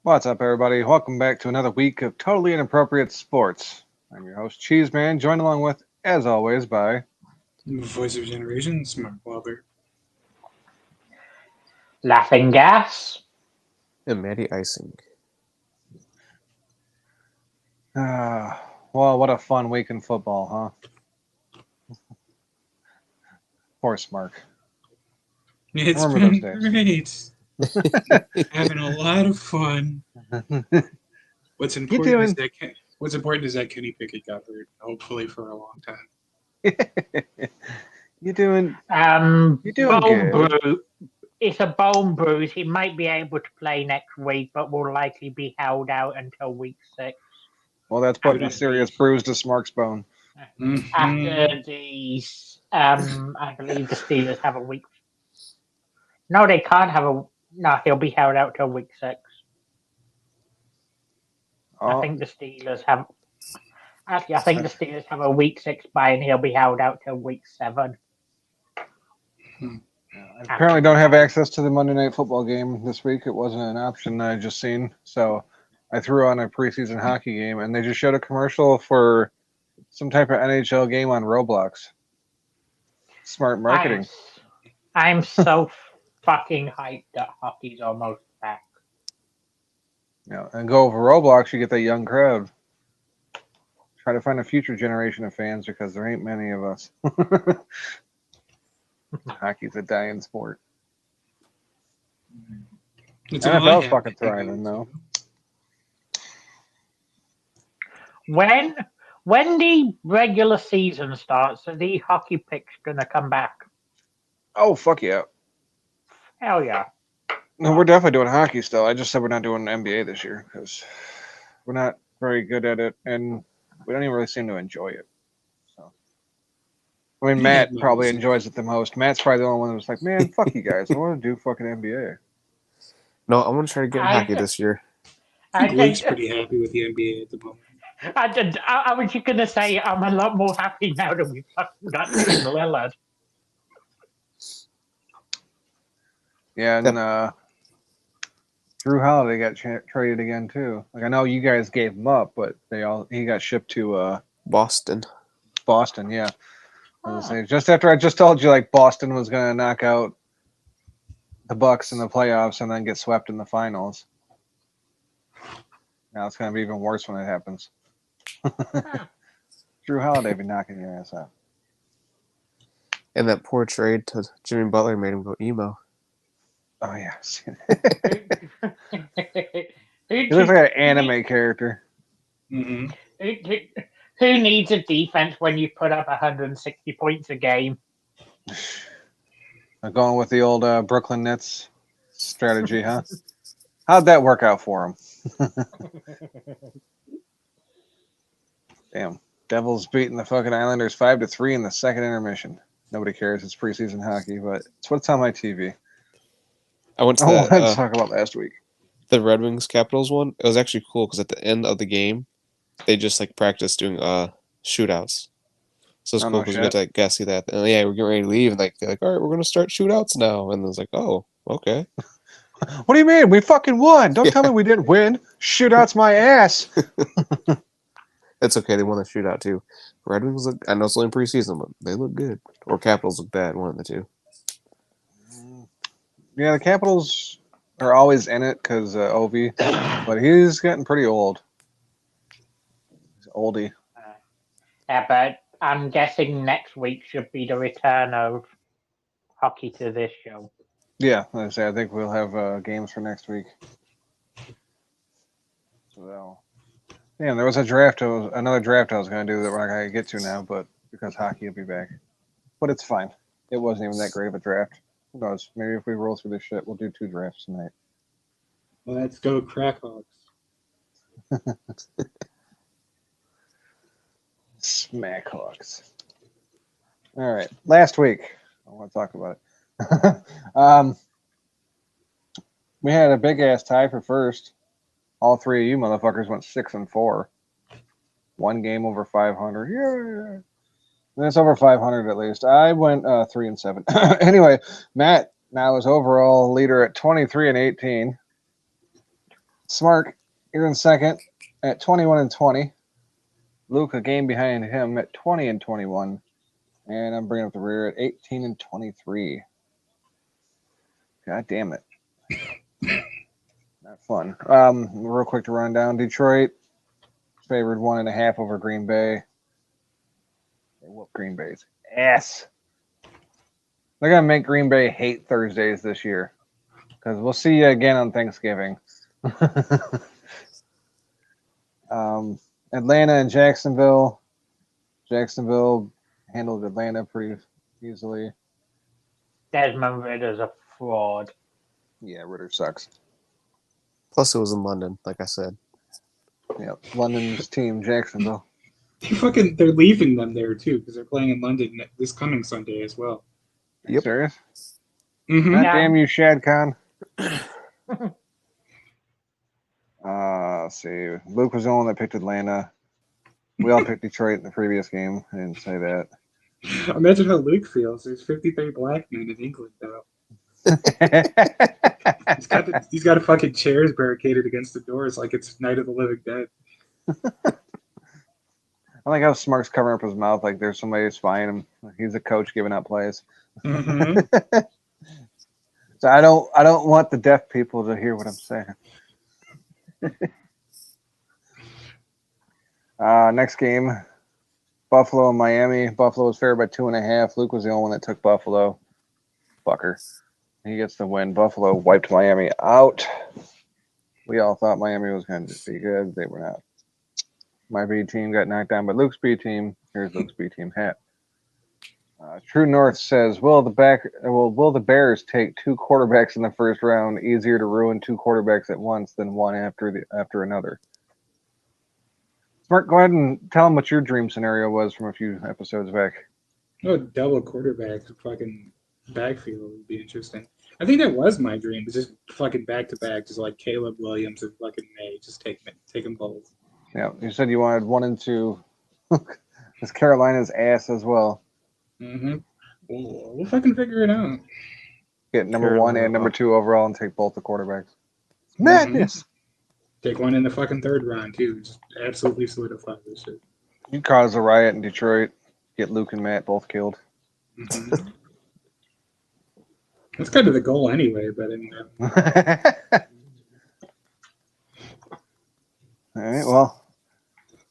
What's up, everybody? Welcome back to another week of Totally Inappropriate Sports. I'm your host, Cheeseman, joined along with, as always, by... Voice of Generations, Mark Wahlberg. Laughing gas. And Maddie Icing. Well, what a fun week in football, huh? Poor Mark. It's Remember been those great. Having a lot of fun. What's important is that Kenny Pickett got hurt, hopefully for a long time. You doing Bone good. It's a bone bruise. He might be able to play next week, but will likely be held out until week 6. Well, that's putting a serious bruise to Smark's bone. After these, I believe the Steelers have a week. No, they can't have a. No, he'll be held out till week 6. I think the Steelers have. Actually, I think the Steelers have a week 6 bye, and he'll be held out till week 7. I apparently don't have access to the Monday Night Football game this week. It wasn't an option that I just seen, so I threw on a preseason hockey game, and they just showed a commercial for some type of NHL game on Roblox. Smart marketing. I'm so fucking hyped that hockey's almost back. Yeah, and go over Roblox, you get that young crowd. Try to find a future generation of fans because there ain't many of us. Hockey's a dying sport. NFL's fucking thriving, though. When the regular season starts, are the hockey picks gonna come back? Oh, fuck yeah. Hell yeah. No, we're definitely doing hockey still. I just said we're not doing NBA this year because we're not very good at it, and we don't even really seem to enjoy it. So, I mean, Matt probably enjoys it the most. Matt's probably the only one that was like, man, fuck you guys. I want to do fucking NBA. No, I'm going to try to get in hockey this year. I think Luke's pretty happy with the NBA at the moment. I was just going to say I'm a lot more happy now that we've fucking got Lillard. Yeah, and Drew Holiday got traded again too. Like I know you guys gave him up, but he got shipped to Boston. Boston, yeah. I was saying, just after I just told you like Boston was going to knock out the Bucks in the playoffs and then get swept in the finals. Now it's going to be even worse when it happens. Drew Holiday be knocking your ass out. And that poor trade to Jimmy Butler made him go emo. Oh, yeah. He looks like an anime character. Mm-hmm. Who needs a defense when you put up 160 points a game? Going with the old Brooklyn Nets strategy, huh? How'd that work out for him? Damn. Devils beating the fucking Islanders 5-3 in the second intermission. Nobody cares. It's preseason hockey, but it's what's on my TV. I went to talk about last week. The Red Wings Capitals one. It was actually cool because at the end of the game, they just like practiced doing shootouts. So it's cool because we got to like, see that. And, yeah, we're getting ready to leave, and like they're like, all right, we're gonna start shootouts now. And I was like, oh, okay. What do you mean? We fucking won! Don't tell me we didn't win. Shootouts my ass. It's okay. They won the shootout too. Red Wings look. I know it's only preseason, but they look good. Or Capitals look bad. One of the two. Yeah, the Capitals are always in it because Ovi, but he's getting pretty old. He's oldie. Yeah, but I'm guessing next week should be the return of hockey to this show. Yeah, like I say, I think we'll have games for next week. So, damn, there was another draft I was going to do that we're not going to get to now, but because hockey will be back. But it's fine. It wasn't even that great of a draft. Who knows? Maybe if we roll through this shit, we'll do 2 drafts tonight. Let's go, Crackhawks. Smackhawks. All right. Last week, I want to talk about it. We had a big ass tie for first. All 3 of you motherfuckers went 6-4. 1 game over 500. Yeah. That's over 500 at least. I went 3-7. Anyway, Matt now is overall leader at 23-18. Smart, you're in second at 21-20. Luke, a game behind him at 20-21. And I'm bringing up the rear at 18-23. God damn it. Not fun. Real quick to run down. Detroit favored 1.5 over Green Bay. They whoop Green Bay's ass. They're going to make Green Bay hate Thursdays this year. Because we'll see you again on Thanksgiving. Atlanta and Jacksonville. Jacksonville handled Atlanta pretty easily. Desmond Ritter's a fraud. Yeah, Ritter sucks. Plus, it was in London, like I said. Yep, London's team, Jacksonville. They're leaving them there too because they're playing in London this coming Sunday as well. Yep. Serious? Mm-hmm. God Yeah. damn you, Shad Khan. Let's see. Luke was the one that picked Atlanta. We all picked Detroit in the previous game. I didn't say that. Imagine how Luke feels. There's 53 black men in England now. He's got a fucking chairs barricaded against the doors like it's Night of the Living Dead. I like how Smart's covering up his mouth like there's somebody spying him. He's a coach giving out plays. Mm-hmm. So I don't want the deaf people to hear what I'm saying. Next game, Buffalo and Miami. Buffalo was favored by 2.5. Luke was the only one that took Buffalo. Fucker. He gets the win. Buffalo wiped Miami out. We all thought Miami was going to be good. They were not. My B team got knocked down by Luke's B team. Here's Luke's B team hat. True North says, will the Bears take 2 quarterbacks in the first round? Easier to ruin 2 quarterbacks at once than one after another. Smart, go ahead and tell them what your dream scenario was from a few episodes back. Oh, double quarterback fucking backfield would be interesting. I think that was my dream. Just fucking back to back, just like Caleb Williams and fucking May. Just take them both. Yeah, you said you wanted 1 and 2. It's Carolina's ass as well. Mm-hmm. We'll fucking figure it out. Get number 1 and number 2 overall and take both the quarterbacks. Mm-hmm. Madness. Take one in the fucking third round too. Just absolutely solidify this shit. You cause a riot in Detroit. Get Luke and Matt both killed. Mm-hmm. That's kind of the goal anyway, but I mean, All right, well,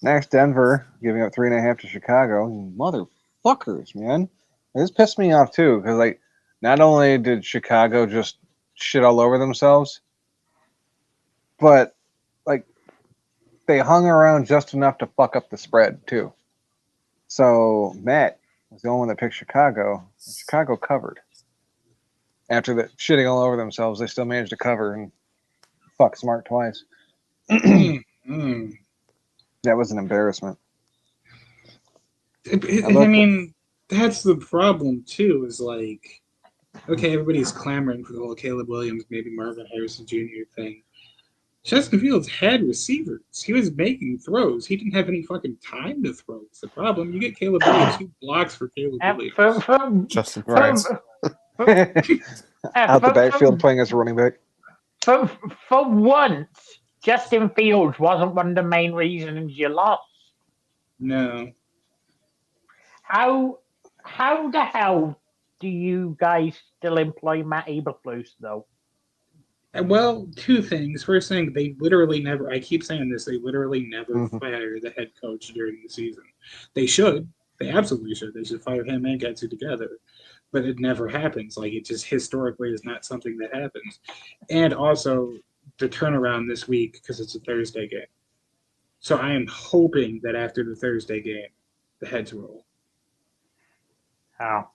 next Denver giving up 3.5 to Chicago. Motherfuckers, man. This pissed me off too, because like not only did Chicago just shit all over themselves, but like they hung around just enough to fuck up the spread too. So Matt was the only one that picked Chicago. And Chicago covered. After the shitting all over themselves, they still managed to cover and fuck Smart twice. That was an embarrassment. I mean, that's the problem too. Is like, okay, everybody's clamoring for the whole Caleb Williams, maybe Marvin Harrison Jr. thing. Justin Fields had receivers. He was making throws. He didn't have any fucking time to throw. It's the problem. You get Caleb Williams, 2 blocks for Caleb Williams. Justin Right. Fields. Out the backfield playing as a running back. For once, Justin Fields wasn't one of the main reasons you lost. No. How the hell do you guys still employ Matt Eberflus though? Well, 2 things. First thing, they literally never, I keep saying this, they literally never Mhm. fire the head coach during the season. They should. They absolutely should. They should fire him and Getsu together. But it never happens. Like, it just historically is not something that happens. And also, the turnaround this week, because it's a Thursday game. So I am hoping that after the Thursday game, the heads roll. Oh.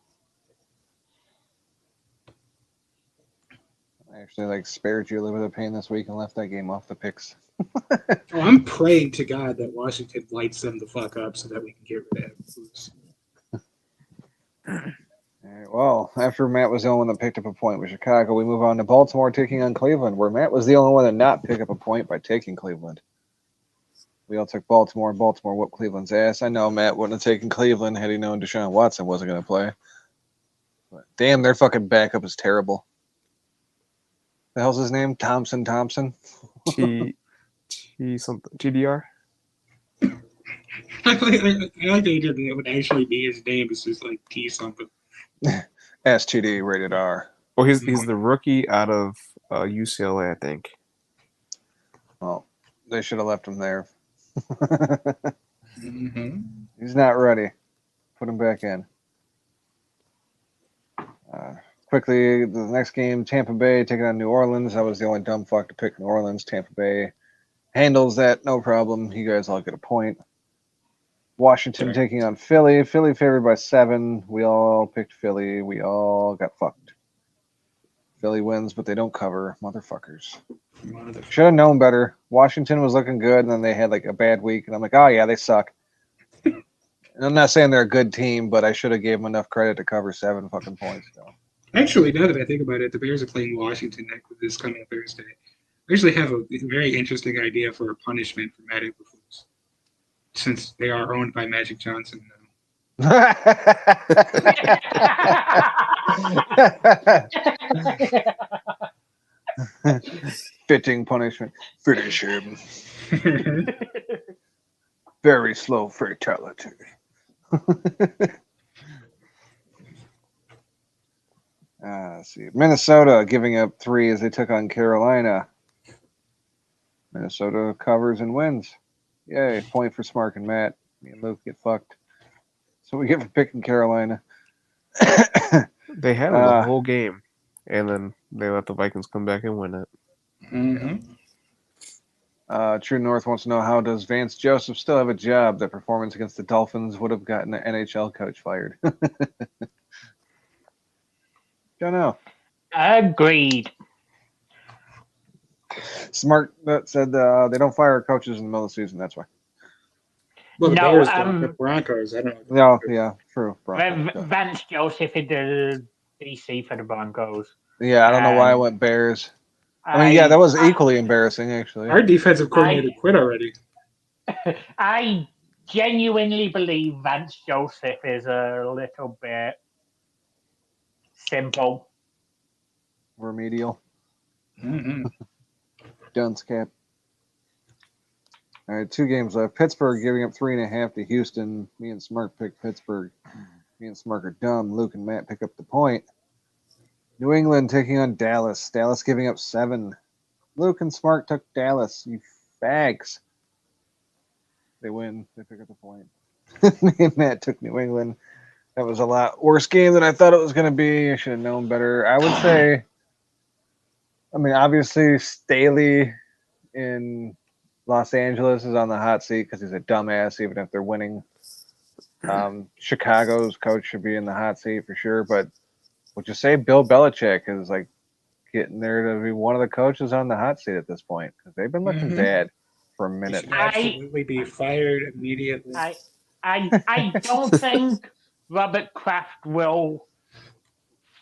I actually like spared you a little bit of pain this week and left that game off the picks. Oh, I'm praying to God that Washington lights them the fuck up so that we can get rid of Eberflus. All right, well, after Matt was the only one that picked up a point with Chicago, we move on to Baltimore taking on Cleveland, where Matt was the only one to not pick up a point by taking Cleveland. We all took Baltimore, and Baltimore whooped Cleveland's ass. I know Matt wouldn't have taken Cleveland had he known Deshaun Watson wasn't going to play. But damn, their fucking backup is terrible. The hell's his name? Thompson? Something TDR. I like the idea that it would actually be his name. It's just like T something. STD rated R. Well, he's the rookie out of UCLA, I think. Well, they should have left him there. Mm-hmm. He's not ready. Put him back in. Quickly, the next game, Tampa Bay taking on New Orleans. I was the only dumb fuck to pick New Orleans. Tampa Bay handles that, no problem. You guys all get a point. Washington Sure. taking on Philly. Philly favored by 7. We all picked Philly. We all got fucked. Philly wins, but they don't cover. Motherfuckers. Should have known better. Washington was looking good, and then they had like a bad week, and I'm like, oh yeah, they suck. And I'm not saying they're a good team, but I should have gave them enough credit to cover 7 fucking points. So. Actually, now that I think about it, the Bears are playing Washington this coming Thursday. I actually have a very interesting idea for a punishment for Matt Eberflus, since they are owned by Magic Johnson now. Fitting punishment. Finish him. Very slow fatality. Let's see. Minnesota giving up 3 as they took on Carolina. Minnesota covers and wins. Yay. Point for Smark and Matt. Me and Luke get fucked. So we get for picking Carolina. They had it the whole game, and then they let the Vikings come back and win it. Mm-hmm. True North wants to know, how does Vance Joseph still have a job? That performance against the Dolphins would have gotten an NHL coach fired. Don't know. Agreed. Smart that said they don't fire coaches in the middle of the season. That's why. Well, the No, Bears don't. The Broncos, I don't know. No, yeah, true. Broncos. Vance Joseph is the DC for the Broncos. Yeah, I don't know why I went Bears. I mean, yeah, that was equally embarrassing, actually. Our defensive coordinator quit already. I genuinely believe Vance Joseph is a little bit simple. Remedial. Mm-hmm. Dunce cap. All right, 2 games left. Pittsburgh giving up 3.5 to Houston. Me and Smart pick Pittsburgh. Me and Smart are dumb. Luke and Matt pick up the point. New England taking on Dallas. Dallas giving up 7. Luke and Smart took Dallas. You fags. They win. They pick up the point. Me and Matt took New England. That was a lot worse game than I thought it was going to be. I should have known better. I would say, I mean, obviously, Staley in Los Angeles is on the hot seat because he's a dumbass, even if they're winning. Chicago's coach should be in the hot seat for sure. But would you say Bill Belichick is like getting there to be one of the coaches on the hot seat at this point? Because they've been looking bad for a minute. He should absolutely be fired immediately. I don't think Robert Kraft will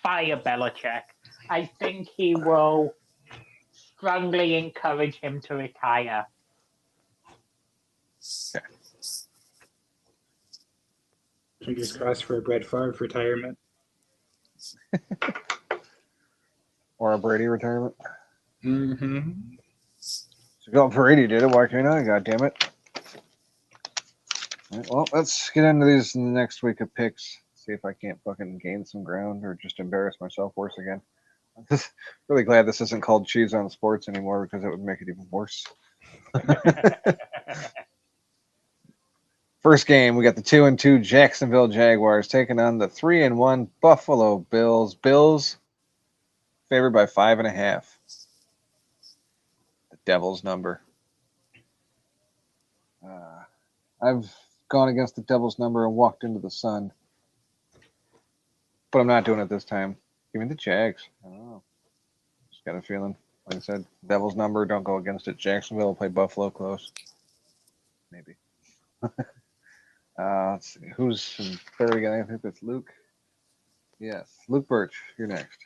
fire Belichick. I think he will strongly encourage him to retire. Okay. Fingers crossed for a Brett Favre retirement. Or a Brady retirement. Mm-hmm. So Brady did it. Why can't I? God damn it. All right, well, let's get into these next week of picks. See if I can't fucking gain some ground or just embarrass myself worse again. I'm just really glad this isn't called Cheese on Sports anymore because it would make it even worse. First game, we got the 2-2 Jacksonville Jaguars taking on the 3-1 Buffalo Bills. Bills favored by 5.5. The Devil's number. I've gone against the Devil's number and walked into the sun, but I'm not doing it this time. Give me the Jags. I don't know. Just got a feeling. Like I said, Devil's number. Don't go against it. Jacksonville will play Buffalo close. Maybe. Let's see. Who's in third again? I think it's Luke. Yes. Luke Birch, you're next.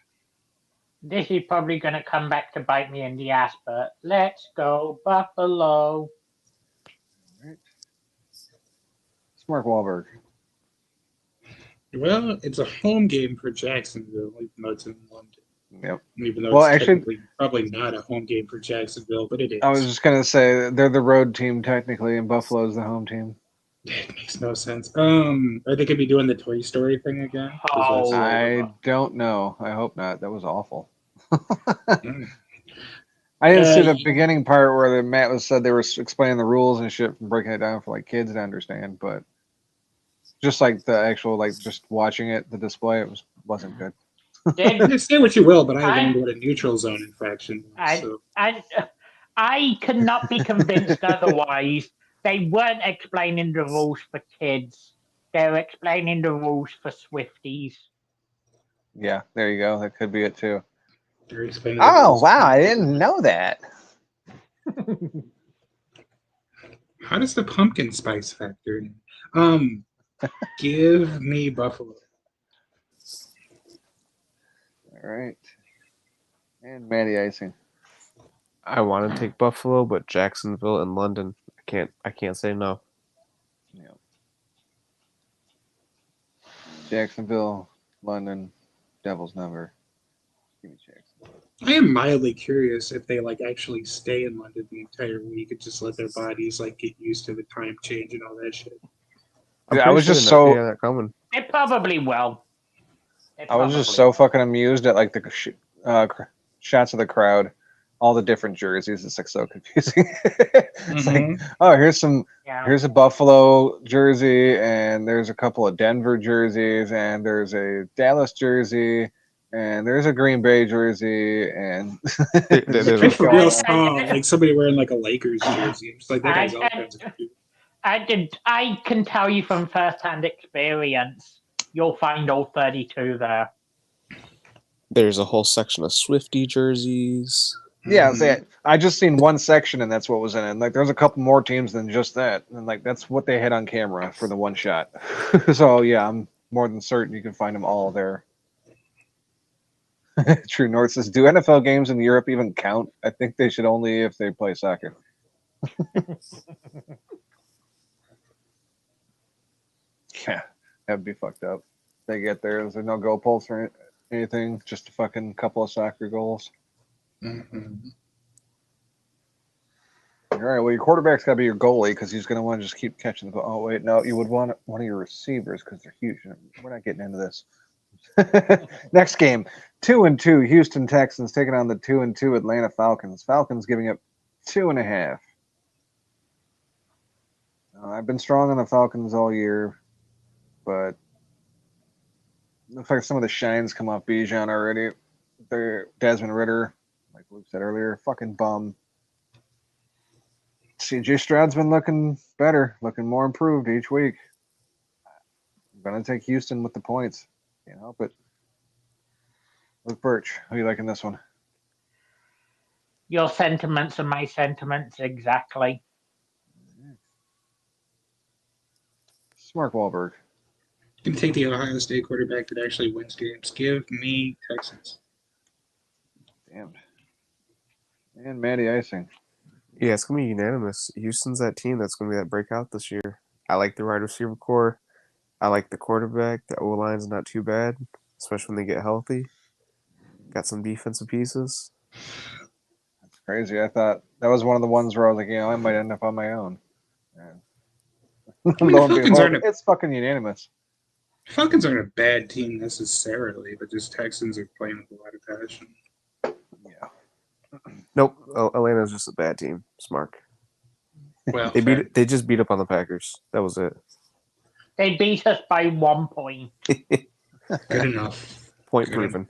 This is probably going to come back to bite me in the ass, but let's go Buffalo. All right. Mark Wahlberg. Well, it's a home game for Jacksonville, even though it's in London. Yep. Even though Well, it's actually, technically probably not a home game for Jacksonville, but it is. I was just gonna say they're the road team technically, and Buffalo's the home team. It makes no sense. Are they gonna be doing the Toy Story thing again? 'Cause Oh. I don't know. I hope not. That was awful. Mm. I didn't see the Yeah. beginning part where the Matt was said they were explaining the rules and shit and breaking it down for like kids to understand, but just like the actual like just watching it, the display, wasn't good. Did Say what you will, but I learned I? what a neutral zone infraction was. I So I cannot be convinced otherwise. They weren't explaining the rules for kids. They were explaining the rules for Swifties. Yeah, there you go. That could be it too. they're explaining the Oh rules. wow, I didn't know that. How does the pumpkin spice factor in? Give me Buffalo. All right, and Matty icing. I want to take Buffalo, but Jacksonville and London, I can't say no. Yeah. Jacksonville, London, Devil's number. Give me Jacksonville. I am mildly curious if they like actually stay in London the entire week and just let their bodies like get used to the time change and all that shit. I'm Dude, I pretty was sure just they're not, so yeah, they're coming. They probably will. I was just so fucking amused at like the shots of the crowd, all the different jerseys. It's like so confusing. It's like, oh, here's a Buffalo jersey, and there's a couple of Denver jerseys, and there's a Dallas jersey, and there's a Green Bay jersey, and I for real saw like somebody wearing like a Lakers jersey. I'm just like that guy's all kinds of confused. I can tell you from first-hand experience, you'll find all 32 there. There's a whole section of Swifty jerseys. Yeah, I just seen one section, and that's what was in it. Like, there's a couple more teams than just that, and like that's what they had on camera for the one shot. So yeah, I'm more than certain you can find them all there. True North says, "Do NFL games in Europe even count? I think they should only if they play soccer." Yeah, that'd be fucked up. They get there, there's no goal posts or anything, just a fucking couple of soccer goals. All right, well, your quarterback's got to be your goalie because he's going to want to just keep catching the ball. Oh, wait, no, you would want one of your receivers because they're huge. We're not getting into this. Next game, 2-2 Houston Texans taking on the 2-2 Atlanta Falcons. Falcons giving up 2.5. I've been strong on the Falcons all year, but looks like some of the shines come off Bijan already. They're Desmond Ritter, like Luke said earlier, fucking bum. CJ Stroud's been looking better, looking more improved each week. I'm going to take Houston with the points. Can't help it. Luke Birch, who are you liking this one? Your sentiments are my sentiments, exactly. Mark Wahlberg. You can take the Ohio State quarterback that actually wins games. Give me Texans. Damn. And Matty icing. Yeah, it's gonna be unanimous. Houston's that team that's gonna be that breakout this year. I like the wide receiver core. I like the quarterback. The O line's not too bad, especially when they get healthy. Got some defensive pieces. That's crazy. I thought that was one of the ones where I was like, I might end up on my own. It's fucking unanimous. Falcons aren't a bad team necessarily, but just Texans are playing with a lot of passion. Yeah. Nope, Atlanta's just a bad team. Smart. Well, they just beat up on the Packers. That was it. They beat us by 1 point. Good enough. Point proven.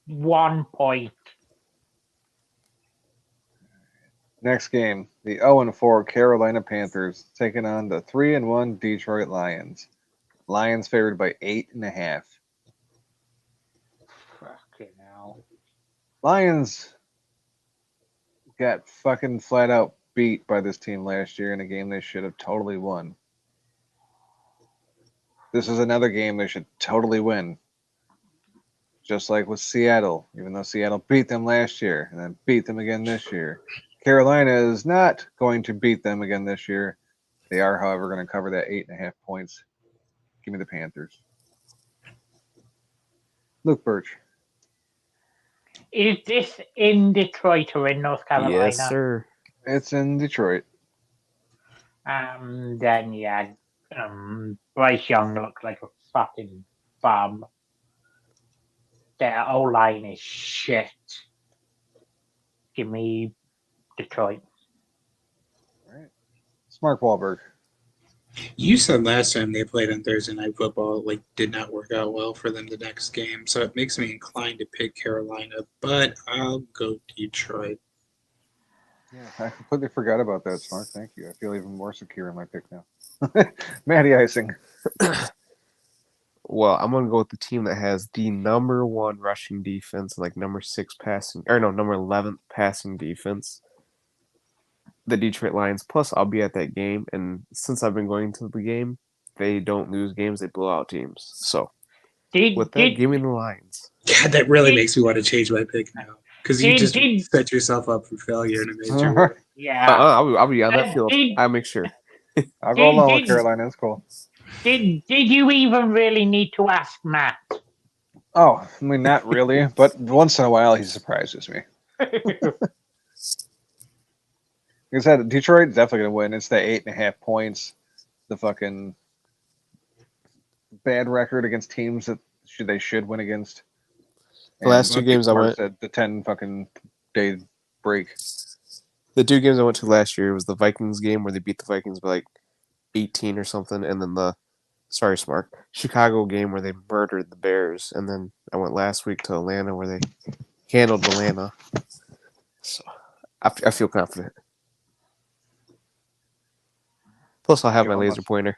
1 point. Next game, the 0-4 Carolina Panthers taking on the 3-1 Detroit Lions. Lions favored by 8.5. Fucking hell. Lions got fucking flat out beat by this team last year in a game they should have totally won. This is another game they should totally win. Just like with Seattle, even though Seattle beat them last year and then beat them again this year. Carolina is not going to beat them again this year. They are, however, going to cover that 8.5 points. Give me the Panthers. Luke Birch. Is this in Detroit or in North Carolina? Yes, sir. It's in Detroit. Then yeah, Bryce Young looks like a fucking bum. Their O line is shit. Give me Detroit. All right. Mark Wahlberg. You said last time they played on Thursday Night Football, like, did not work out well for them the next game. So it makes me inclined to pick Carolina, but I'll go Detroit. Yeah, I completely forgot about that, Smart. Thank you. I feel even more secure in my pick now. Matty Icing. Well, I'm gonna go with the team that has the number 1 rushing defense, like number 11th passing defense. The Detroit Lions. Plus, I'll be at that game, and since I've been going to the game, they don't lose games; they blow out teams. So, with that, give me the Lions. God, that really makes me want to change my pick now because you just set yourself up for failure in a major way. Yeah. I'll be on that field. I'll make sure. I'll go along with Carolina. It's cool. Did you even really need to ask Matt? Oh, I mean, not really, but once in a while he surprises me. Like I said, Detroit's definitely going to win. It's the 8.5 points. The fucking bad record against teams that they should win against. The last 2 games I went, the 10 fucking day break. The 2 games I went to last year was the Vikings game where they beat the Vikings by like 18 or something, and then the Chicago game where they murdered the Bears, and then I went last week to Atlanta where they handled Atlanta. So I feel confident. Plus, I'll have my laser pointer.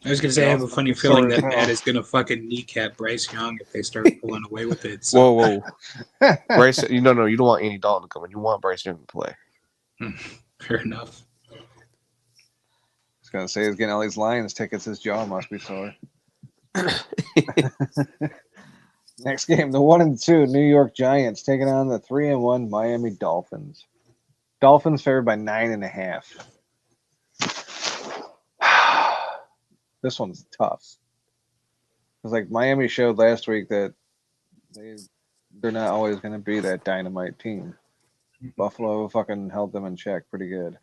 I was going to say, I have a funny feeling that Matt is going to fucking kneecap Bryce Young if they start pulling away with it. So. Whoa. Bryce, you don't want Andy Dalton to come in. You want Bryce Young to play. Fair enough. I was going to say, he's getting all these Lions tickets. His jaw must be sore. Next game, the 1-2 New York Giants taking on the 3-1 Miami Dolphins. Dolphins favored by 9.5. This one's tough. Because like Miami showed last week that they're not always going to be that dynamite team. Buffalo fucking held them in check pretty good.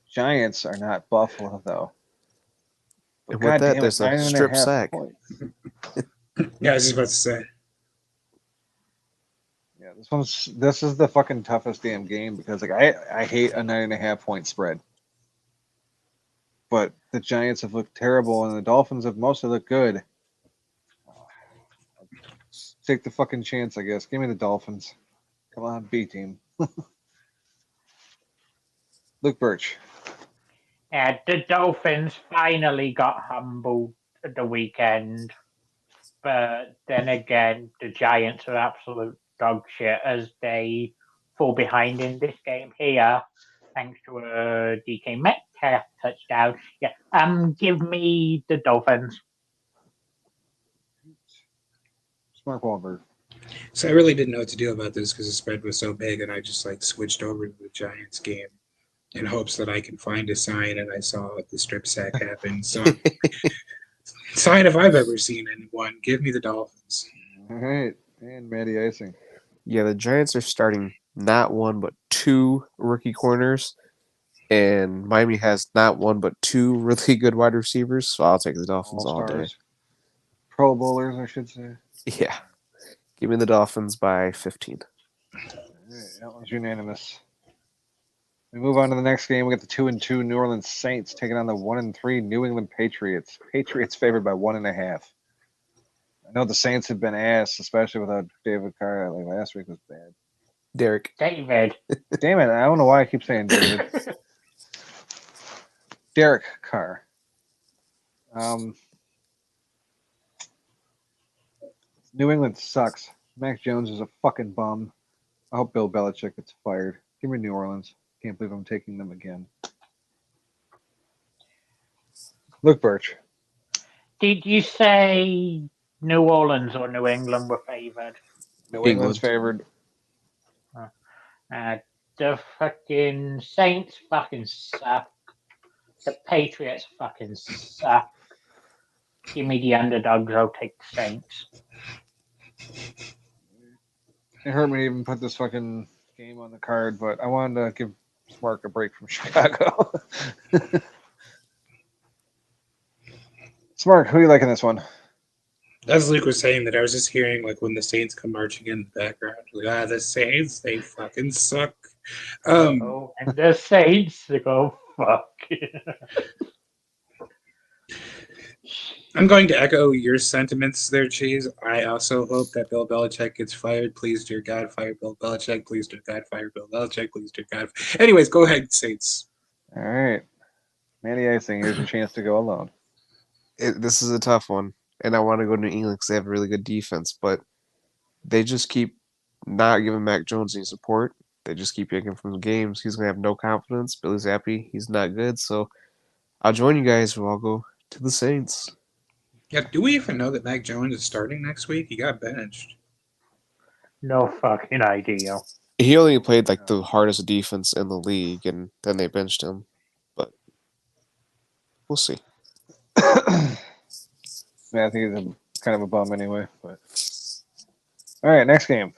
Giants are not Buffalo though. But and with that, there's a strip sack. Yeah, I was just about to say. Yeah, this is the fucking toughest damn game because like I hate a 9.5 point spread. But the Giants have looked terrible and the Dolphins have mostly looked good. Take the fucking chance, I guess. Give me the Dolphins. Come on, B team. Luke Birch. Yeah, the Dolphins finally got humbled at the weekend. But then again, the Giants are absolute dog shit as they fall behind in this game here, thanks to a DK Metcalf touchdown. Yeah, give me the Dolphins. Mark Wahlberg. So I really didn't know what to do about this because the spread was so big, and I just like switched over to the Giants game in hopes that I can find a sign, and I saw the strip sack happen. So, sign if I've ever seen anyone. Give me the Dolphins. All right, and Matty Icing. Yeah, the Giants are starting not 1 but 2 rookie corners, and Miami has not 1 but 2 really good wide receivers. So I'll take the Dolphins all day. Pro Bowlers, I should say. Yeah, give me the Dolphins by 15. All right, that one's unanimous. We move on to the next game. We got the 2-2 New Orleans Saints taking on the 1-3 New England Patriots. Patriots favored by 1.5. I know the Saints have been ass, especially without David Carr. Like last week was bad. David. Damn it! I don't know why I keep saying David. Derek Carr. New England sucks. Mac Jones is a fucking bum. I hope Bill Belichick gets fired. Give me New Orleans. Can't believe I'm taking them again. Luke Birch. Did you say New Orleans or New England were favored? New England's favored. The fucking Saints fucking suck. The Patriots fucking suck. Give me the underdogs. I'll take the Saints. It hurt me to even put this fucking game on the card, but I wanted to give Spark a break from Chicago. Spark, who you like in this one? As Luke was saying that, I was just hearing like when the Saints come marching in the background, like the Saints, they fucking suck. Oh, and the Saints, they go, fuck. I'm going to echo your sentiments there, Cheese. I also hope that Bill Belichick gets fired. Please, dear God, fire Bill Belichick. Please, dear God, fire Bill Belichick. Please, dear God. Anyways, go ahead, Saints. All right. Manny Icing, here's your chance to go alone. This is a tough one, and I want to go to New England because they have a really good defense, but they just keep not giving Mac Jones any support. They just keep picking from the games. He's gonna have no confidence. Billy Zappi, he's not good. So I'll join you guys. We'll all go to the Saints. Yeah, do we even know that Mac Jones is starting next week? He got benched. No fucking idea. He only played like the hardest defense in the league, and then they benched him. But we'll see. Yeah, I think he's kind of a bum anyway. But all right, next game.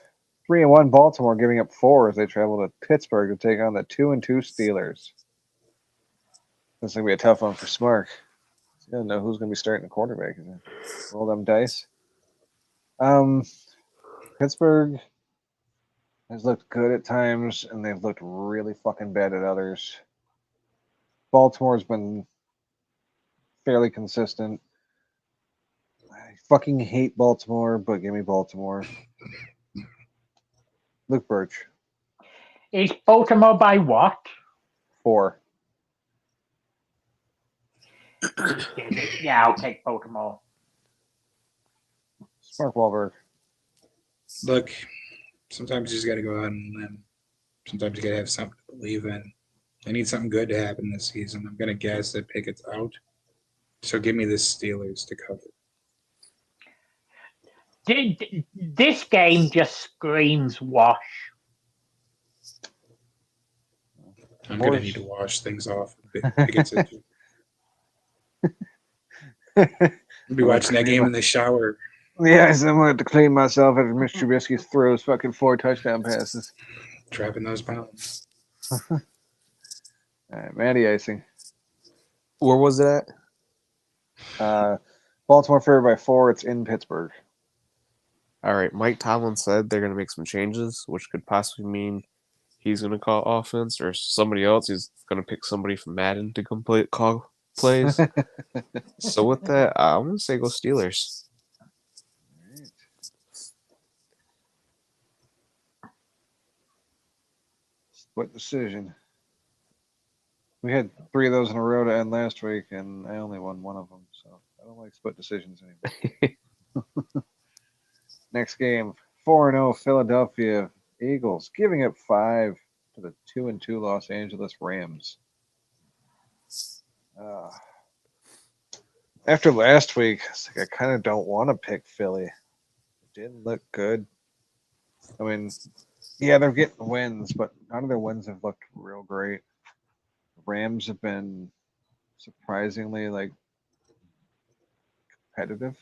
3-1 Baltimore giving up 4 as they travel to Pittsburgh to take on the 2-2 Steelers. This is gonna be a tough one for Smark. He doesn't know who's gonna be starting the quarterback. Roll them dice. Pittsburgh has looked good at times, and they've looked really fucking bad at others. Baltimore's been fairly consistent. I fucking hate Baltimore, but give me Baltimore. Luke Birch, Is Baltimore by what? 4. Yeah, I'll take Baltimore. Mark Wahlberg. Look, sometimes you just got to go out and win. Sometimes you got to have something to believe in. I need something good to happen this season. I'm going to guess that Pickett's out. So give me the Steelers to cover. This game just screams wash. I'm going to need to wash things off. Pickett's injured. I'll be watching that game in the shower. Yeah, I'm going to have to clean myself after Mr. Trubisky throws fucking 4 touchdown passes. Trapping those pounds. All right, Matty Icing. Where was it at? Baltimore favored by 4. It's in Pittsburgh. All right, Mike Tomlin said they're going to make some changes, which could possibly mean he's going to call offense, or somebody else is going to pick somebody from Madden to call plays. So with that, I'm going to say go Steelers. Right. Split decision. We had 3 of those in a row to end last week, and I only won 1 of them, so I don't like split decisions anymore. Next game, 4-0 Philadelphia Eagles giving up 5 to the 2-2 Los Angeles Rams. After last week, I kind of don't want to pick Philly. It didn't look good. I mean, yeah, they're getting wins, but none of their wins have looked real great. The Rams have been surprisingly competitive.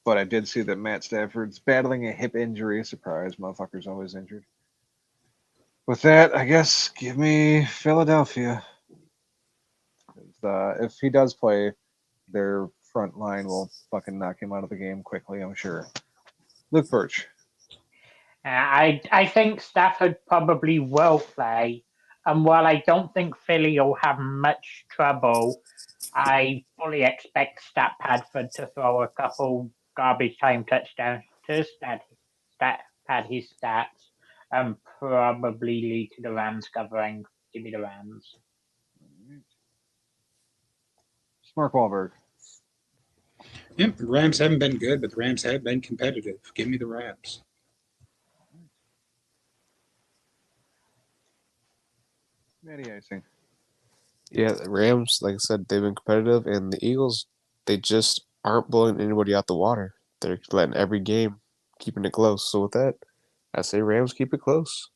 But I did see that Matt Stafford's battling a hip injury. Surprise, motherfucker's always injured. With that, I guess give me Philadelphia. If he does play, their front line will fucking knock him out of the game quickly, I'm sure. Luke Birch. I think Stafford probably will play, and while I don't think Philly will have much trouble, I fully expect Padford to throw a couple garbage time touchdowns to pad his stats and probably lead to the Rams covering. Give me the Rams. Mark Wahlberg. Yep, the Rams haven't been good, but the Rams have been competitive. Give me the Rams. Matty Icing. Yeah, the Rams, like I said, they've been competitive, and the Eagles, they just aren't blowing anybody out the water. They're letting every game, keeping it close. So with that, I say Rams keep it close.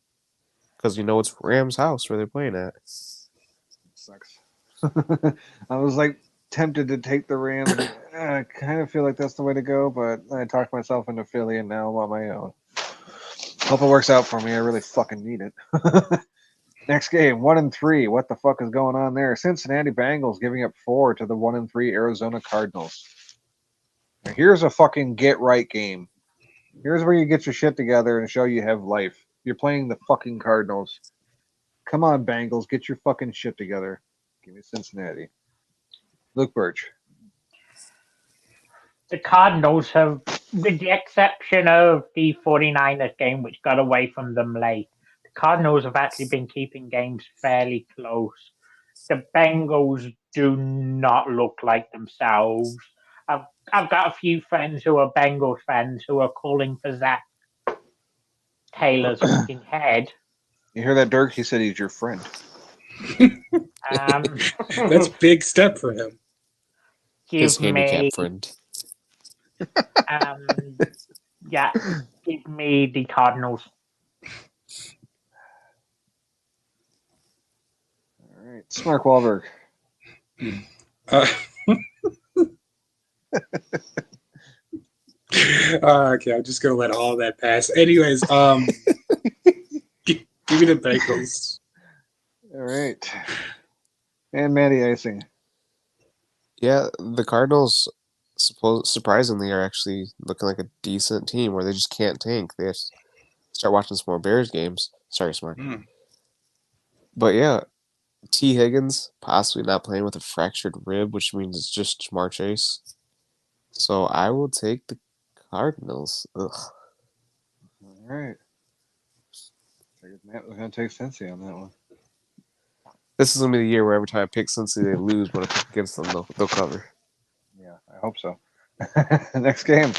Because you know it's Rams' house where they're playing at. Sucks. I was tempted to take the Rams. I kind of feel like that's the way to go, but I talked myself into Philly, and now I'm on my own. Hope it works out for me. I really fucking need it. Next game, 1-3. What the fuck is going on there? Cincinnati Bengals giving up 4 to the 1-3 Arizona Cardinals. Now, here's a fucking get right game. Here's where you get your shit together and show you have life. You're playing the fucking Cardinals. Come on, Bengals, get your fucking shit together. Give me Cincinnati. Luke Birch. The Cardinals have, with the exception of the 49ers game, which got away from them late, the Cardinals have actually been keeping games fairly close. The Bengals do not look like themselves. I've got a few friends who are Bengals fans who are calling for Zach Taylor's fucking head. You hear that, Dirk? He said he's your friend. That's a big step for him. His Give handicap me, friend. yeah, give me the Cardinals. All right, Mark Wahlberg. Okay, I'm just gonna let all that pass. Anyways, give me the Bengals. All right, and Matty Icing. Yeah, the Cardinals surprisingly are actually looking like a decent team where they just can't tank. They have to start watching some more Bears games. Sorry, Smart. But yeah, T. Higgins possibly not playing with a fractured rib, which means it's just Jamar Chase. So I will take the Cardinals. Ugh. All right. Figured Matt was going to take Cincy on that one. This is going to be the year where every time I pick Cincy, they lose. When I pick against them, they'll cover. Yeah, I hope so. Next game,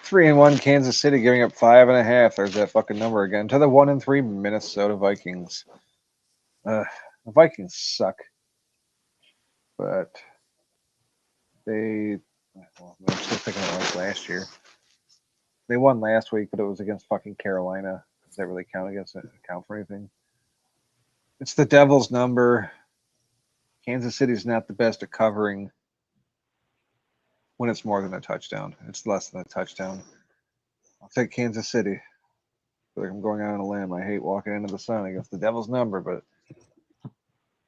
3-1 Kansas City giving up 5.5. There's that fucking number again to the 1-3 Minnesota Vikings. The Vikings suck, but I'm still thinking of like last year. They won last week, but it was against fucking Carolina. Does that really count for anything? It's the Devil's number. Kansas City's not the best at covering when it's more than a touchdown. It's less than a touchdown. I'll take Kansas City. I feel like I'm going out on a limb. I hate walking into the sun against the Devil's number, but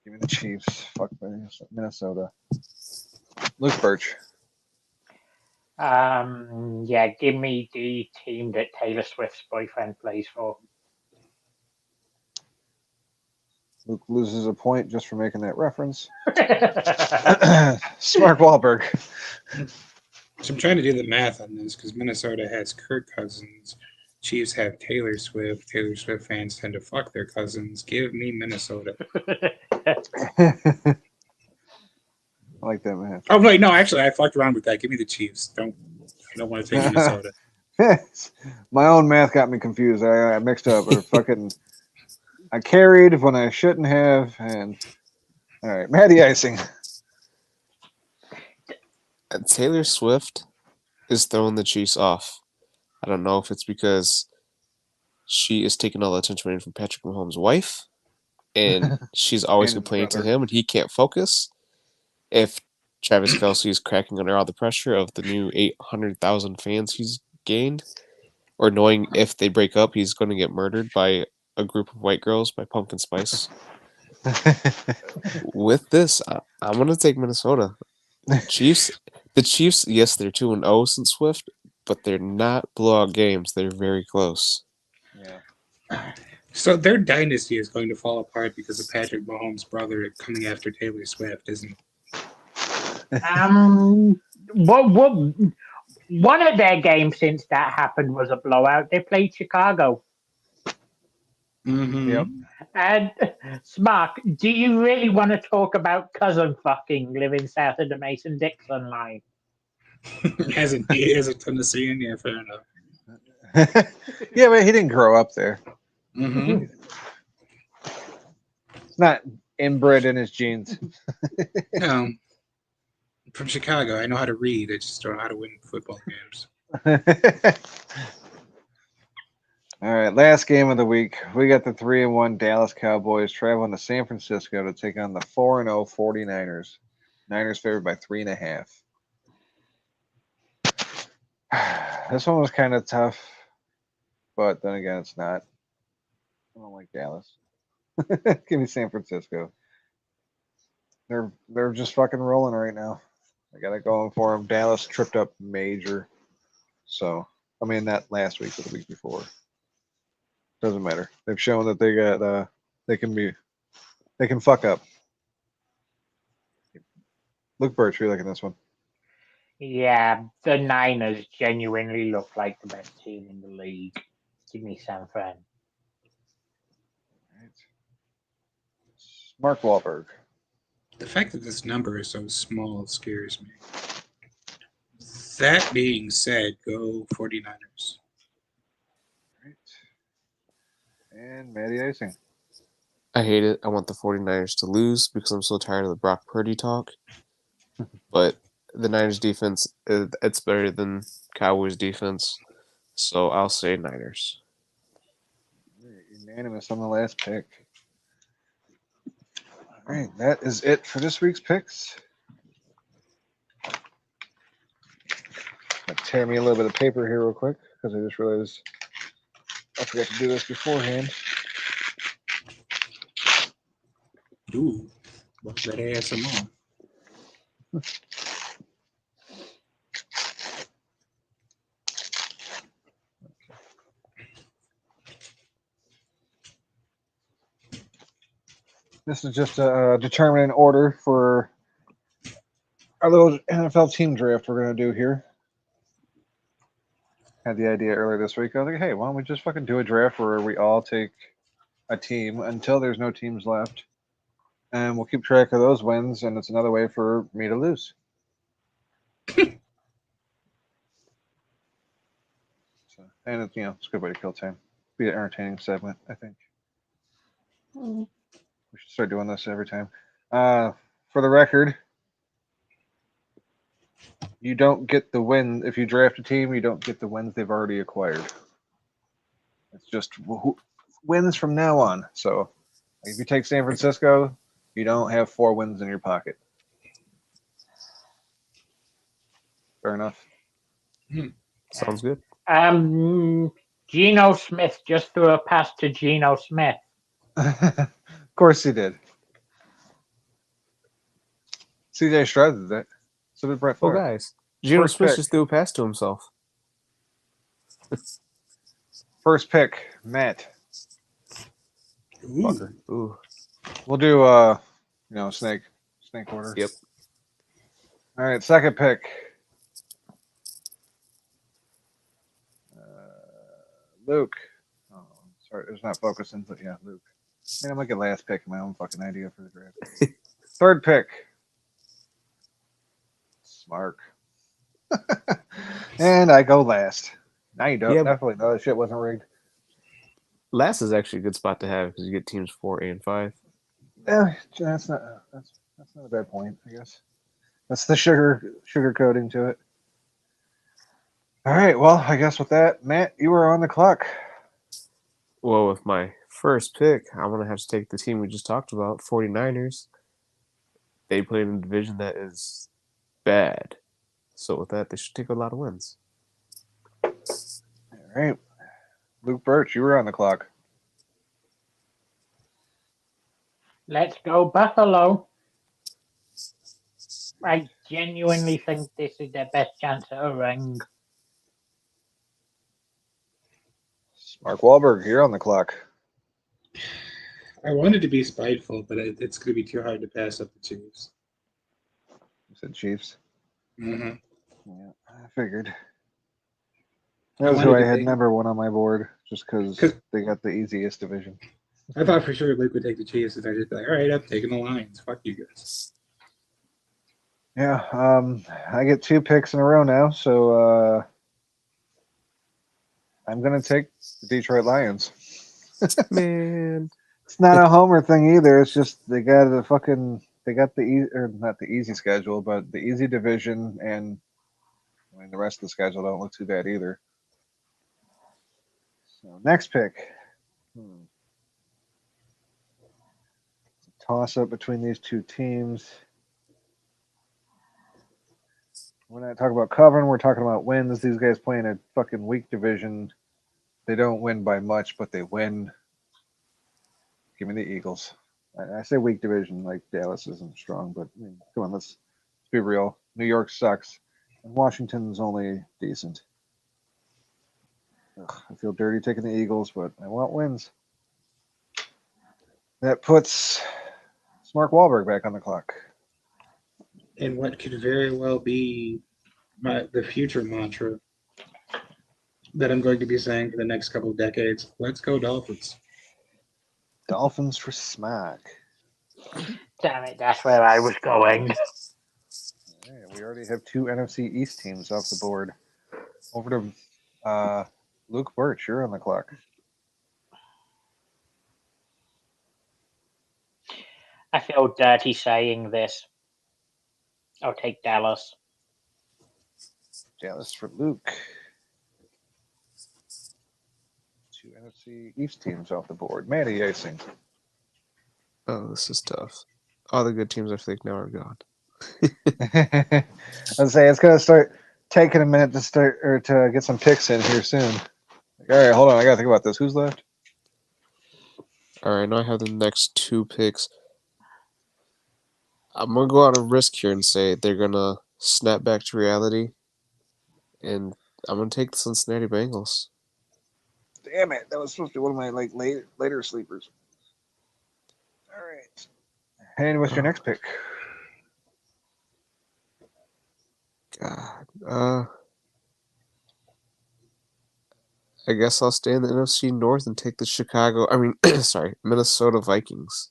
give me the Chiefs. Fuck Minnesota. Luke Birch. Yeah, give me the team that Taylor Swift's boyfriend plays for. Luke loses a point just for making that reference. Smart Wahlberg. So I'm trying to do the math on this because Minnesota has Kirk Cousins. Chiefs have Taylor Swift. Taylor Swift fans tend to fuck their cousins. Give me Minnesota. I like that, man. Oh, wait, no, actually, I fucked around with that. Give me the Chiefs. I don't want to take Minnesota. My own math got me confused. I mixed up. I carried when I shouldn't have. And all right, Matty Icing. Taylor Swift is throwing the Chiefs off. I don't know if it's because she is taking all the attention away from Patrick Mahomes' wife, and she's always complaining to him, and he can't focus. If Travis Kelce is cracking under all the pressure of the new 800,000 fans he's gained, or knowing if they break up, he's going to get murdered by a group of white girls by Pumpkin Spice. With this, I'm going to take Minnesota. The Chiefs, yes, they're 2-0 since Swift, but they're not blowout games. They're very close. Yeah. So their dynasty is going to fall apart because of Patrick Mahomes' brother coming after Taylor Swift, isn't it? One of their games since that happened was a blowout. They played Chicago. Mm-hmm. Yep. And Smark, do you really want to talk about cousin fucking living south of the Mason-Dixon line? As a Tennessean, yeah, fair enough. Yeah, but he didn't grow up there. Mm-hmm. It's not inbred in his genes. No. From Chicago, I know how to read. I just don't know how to win football games. All right, last game of the week. We got the 3-1 Dallas Cowboys traveling to San Francisco to take on the 4-0 49ers. Niners favored by 3.5. This one was kind of tough, but then again, it's not. don't like Dallas. Give me San Francisco. They're just fucking rolling right now. I got it going for them. Dallas tripped up major. So I mean that last week or the week before. Doesn't matter. They've shown that they can fuck up. Luke Birch, you're liking this one. Yeah, the Niners genuinely look like the best team in the league. Give me San Fran. Right. Mark Wahlberg. The fact that this number is so small scares me. That being said, go 49ers. Right. And Matty Icing. I hate it. I want the 49ers to lose because I'm so tired of the Brock Purdy talk. But the Niners defense, it's better than Cowboys defense. So I'll say Niners. Unanimous on the last pick. All right, that is it for this week's picks. Tear me a little bit of paper here real quick because I just realized I forgot to do this beforehand. Ooh, what's that ASMR? This is just a determining order for our little NFL team draft we're going to do here. Had the idea earlier this week. I was like, hey, why don't we just fucking do a draft where we all take a team until there's no teams left, and we'll keep track of those wins, and it's another way for me to lose. So, and it's, it's a good way to kill time. Be an entertaining segment, I think. We should start doing this every time. For the record, you don't get the win if you draft a team. You don't get the wins they've already acquired. It's just wins from now on. So if you take San Francisco, you don't have 4 wins in your pocket. Fair enough. Sounds good. Geno Smith just threw a pass to Geno Smith. Of course he did. CJ Stroud did that. So did Brett Well, Favre. guys, Geno First Smith pick. just threw a pass to himself. First pick, Matt. Ooh. Fucker. Ooh. We'll do snake order. Yep. All right, second pick. Luke. Oh, sorry, it's not focusing, but yeah, Luke. Man, I'm like a last pick, my own fucking idea for the draft. Third pick. Smart. And I go last. Now you don't. Yeah. Definitely know that shit wasn't rigged. Last is actually a good spot to have because you get teams 4, 8, and 5. Yeah, that's not a bad point, I guess. That's the sugar coating to it. All right, well, I guess with that, Matt, you were on the clock. Well, with my first pick, I'm going to have to take the team we just talked about, 49ers. They play in a division that is bad. So with that, they should take a lot of wins. All right. Luke Birch, you were on the clock. Let's go Buffalo. I genuinely think this is their best chance at a ring. Mark Wahlberg, you're on the clock. I wanted to be spiteful, but it's going to be too hard to pass up the Chiefs. You said Chiefs. Mm-hmm. Yeah, I figured. That was who I had number 1 on my board, just because they got the easiest division. I thought for sure Luke would take the Chiefs, and I'd just be like, all right, I'm taking the Lions. Fuck you guys. Yeah, I get 2 picks in a row now, so I'm gonna take the Detroit Lions. Man. It's not a homer thing either. It's just they got not the easy schedule, but the easy division, and I mean the rest of the schedule don't look too bad either. So next pick. Toss up between these 2 teams. We're not talking about covering, we're talking about wins. These guys play in a fucking weak division. They don't win by much, but they win. Give me the Eagles. I say weak division, like Dallas isn't strong, but I mean, come on, let's be real. New York sucks, and Washington's only decent. Ugh, I feel dirty taking the Eagles, but I want wins. That puts Mark Wahlberg back on the clock. And what could very well be the future mantra that I'm going to be saying for the next couple of decades. Let's go Dolphins. Dolphins for smack. Damn it, that's where I was going. All right, we already have 2 NFC East teams off the board. Over to Luke Birch. You're on the clock. I feel dirty saying this. I'll take Dallas. Dallas for Luke. 2 NFC East teams off the board. Matty Icing. Oh, this is tough. All the good teams I think now are gone. I'd say it's gonna start taking a minute to start or to get some picks in here soon. All right, hold on. I gotta think about this. Who's left? All right, now I have the next 2 picks. I'm gonna go out of risk here and say they're gonna snap back to reality, and I'm gonna take the Cincinnati Bengals. Damn it! That was supposed to be one of my later sleepers. All right. And what's your next pick? God, I guess I'll stay in the NFC North and take the Minnesota Vikings.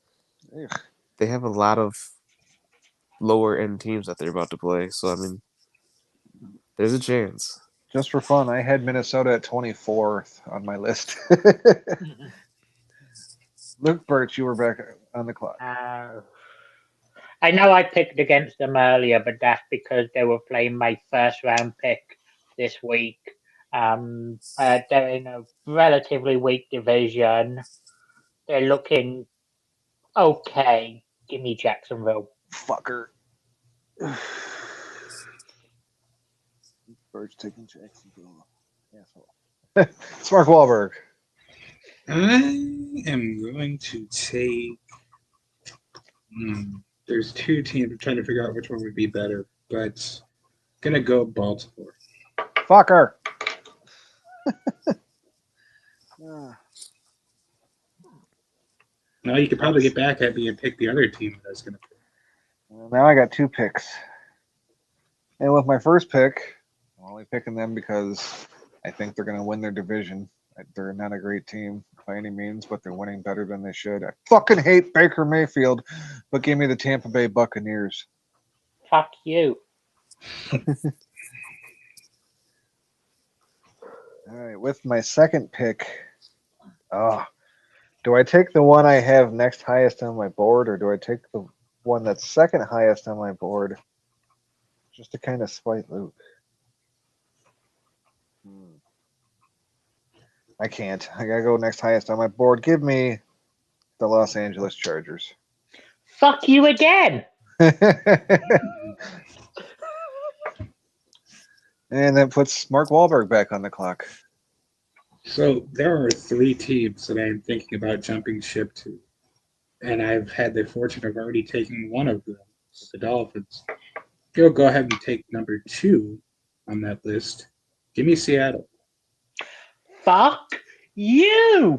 Ugh. They have a lot of lower end teams that they're about to play, so I mean, there's a chance. Just for fun, I had Minnesota at 24th on my list. Luke Birch, you were back on the clock. I know I picked against them earlier, but that's because they were playing my first round pick this week. They're in a relatively weak division. They're looking okay. Give me Jacksonville. Fucker. Birch taking Jacksonville. Asshole. It's Mark Wahlberg. I am going to take. There's 2 teams. I'm trying to figure out which one would be better, but I'm gonna go Baltimore. Fucker. Now you could probably get back at me and pick the other team that I was gonna pick. Now I got 2 picks. And with my first pick, I'm only picking them because I think they're going to win their division. They're not a great team by any means, but they're winning better than they should. I fucking hate Baker Mayfield, but give me the Tampa Bay Buccaneers. Fuck you. All right, with my second pick, do I take the one I have next highest on my board, or do I take the one that's second highest on my board just to kind of spite Luke? I can't. I gotta go next highest on my board. Give me the Los Angeles Chargers. Fuck you again. And that puts Mark Wahlberg back on the clock. So there are 3 teams that I'm thinking about jumping ship to, and I've had the fortune of already taking one of them, the Dolphins. Go ahead and take number 2 on that list. Give me Seattle. Fuck you.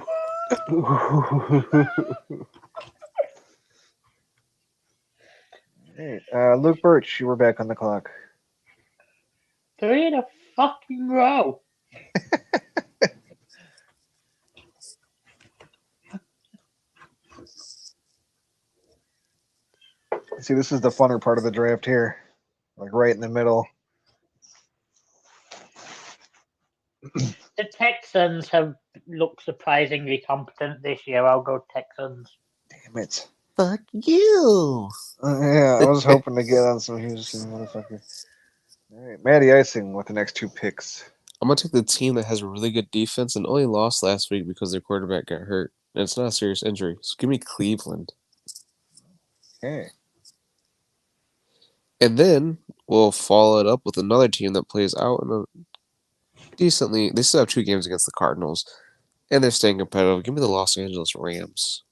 Hey, Luke Birch, you were back on the clock. 3 in a fucking row. See, this is the funner part of the draft here. Like right in the middle. The Texans have looked surprisingly competent this year. I'll go Texans. Damn it. Fuck you. Yeah, I was hoping to get on some Houston motherfucker. All right, Matty Icing with the next 2 picks. I'm gonna take the team that has a really good defense and only lost last week because their quarterback got hurt. And it's not a serious injury. So give me Cleveland. Okay. And then we'll follow it up with another team that plays out in a decently. They still have 2 games against the Cardinals, and they're staying competitive. Give me the Los Angeles Rams.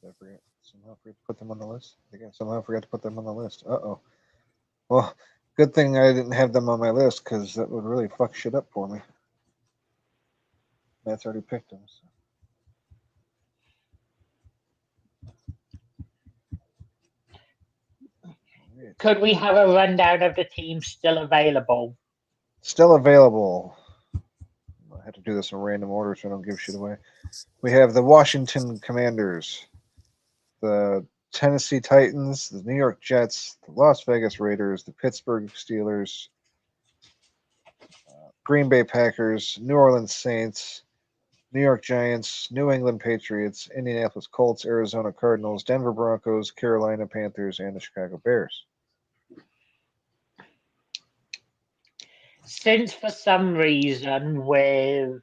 Did I forget? Somehow forget to put them on the list. I think I somehow forgot to put them on the list. Uh-oh. Well, good thing I didn't have them on my list because that would really fuck shit up for me. Matt's already picked them. So. Right. Could we have a rundown of the teams still available? Still available. I have to do this in random order so I don't give shit away. We have the Washington Commanders, the Tennessee Titans, the New York Jets, the Las Vegas Raiders, the Pittsburgh Steelers, Green Bay Packers, New Orleans Saints, New York Giants, New England Patriots, Indianapolis Colts, Arizona Cardinals, Denver Broncos, Carolina Panthers, and the Chicago Bears. Since for some reason with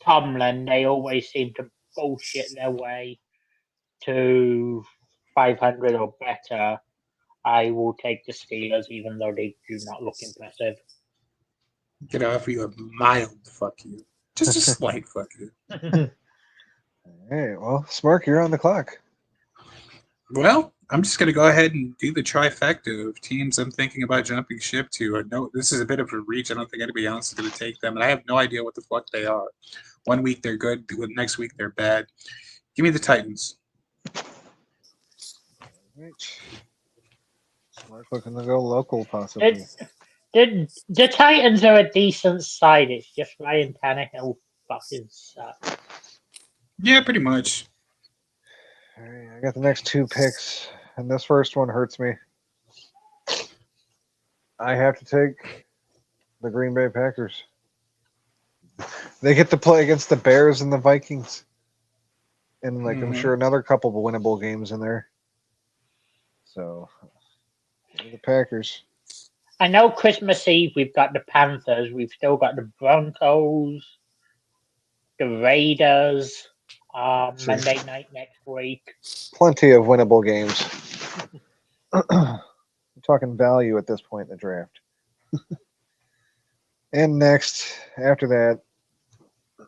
Tomlin, they always seem to bullshit their way to 500 or better, I will take the Steelers, even though they do not look impressive. Could offer you a mild fuck you. Just a slight fuck you. All right, well, Smark, you're on the clock. Well, I'm just going to go ahead and do the trifecta of teams I'm thinking about jumping ship to. I know this is a bit of a reach. I don't think anybody else is going to take them, and I have no idea what the fuck they are. One week they're good, next week they're bad. Give me the Titans. All right. Smark looking to go local, possibly. The Titans are a decent side. It's just Ryan Tannehill fucking sucks. Yeah, pretty much. All right, I got the next two picks, and this first one hurts me. I have to take the Green Bay Packers. They get to play against the Bears and the Vikings. And, I'm sure another couple of winnable games in there. So, the Packers. I know Christmas Eve we've got the Panthers. We've still got the Broncos, the Raiders, Monday night next week. Plenty of winnable games. I'm talking value at this point in the draft. And next, after that,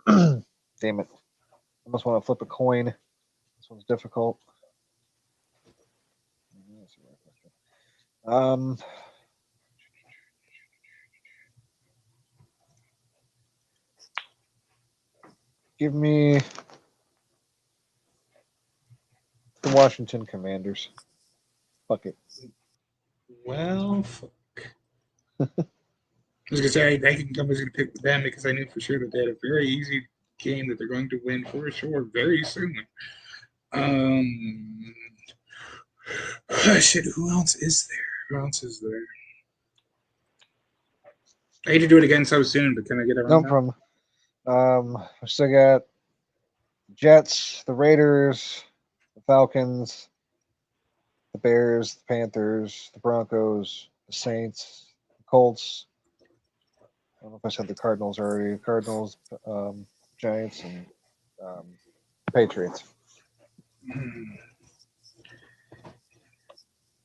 damn it. I almost want to flip a coin. This one's difficult. Give me the Washington Commanders. Fuck it. Well, fuck. I was gonna say I think I was gonna pick them because I knew for sure that they had a very easy game that they're going to win for sure very soon. Shit, who else is there? Who else is there? I hate to do it again so soon, but can I get a No rundown? problem. I still got Jets, the Raiders, the Falcons, the Bears, the Panthers, the Broncos, the Saints, the Colts. I don't know if I said the Cardinals already. Cardinals, Giants, and Patriots.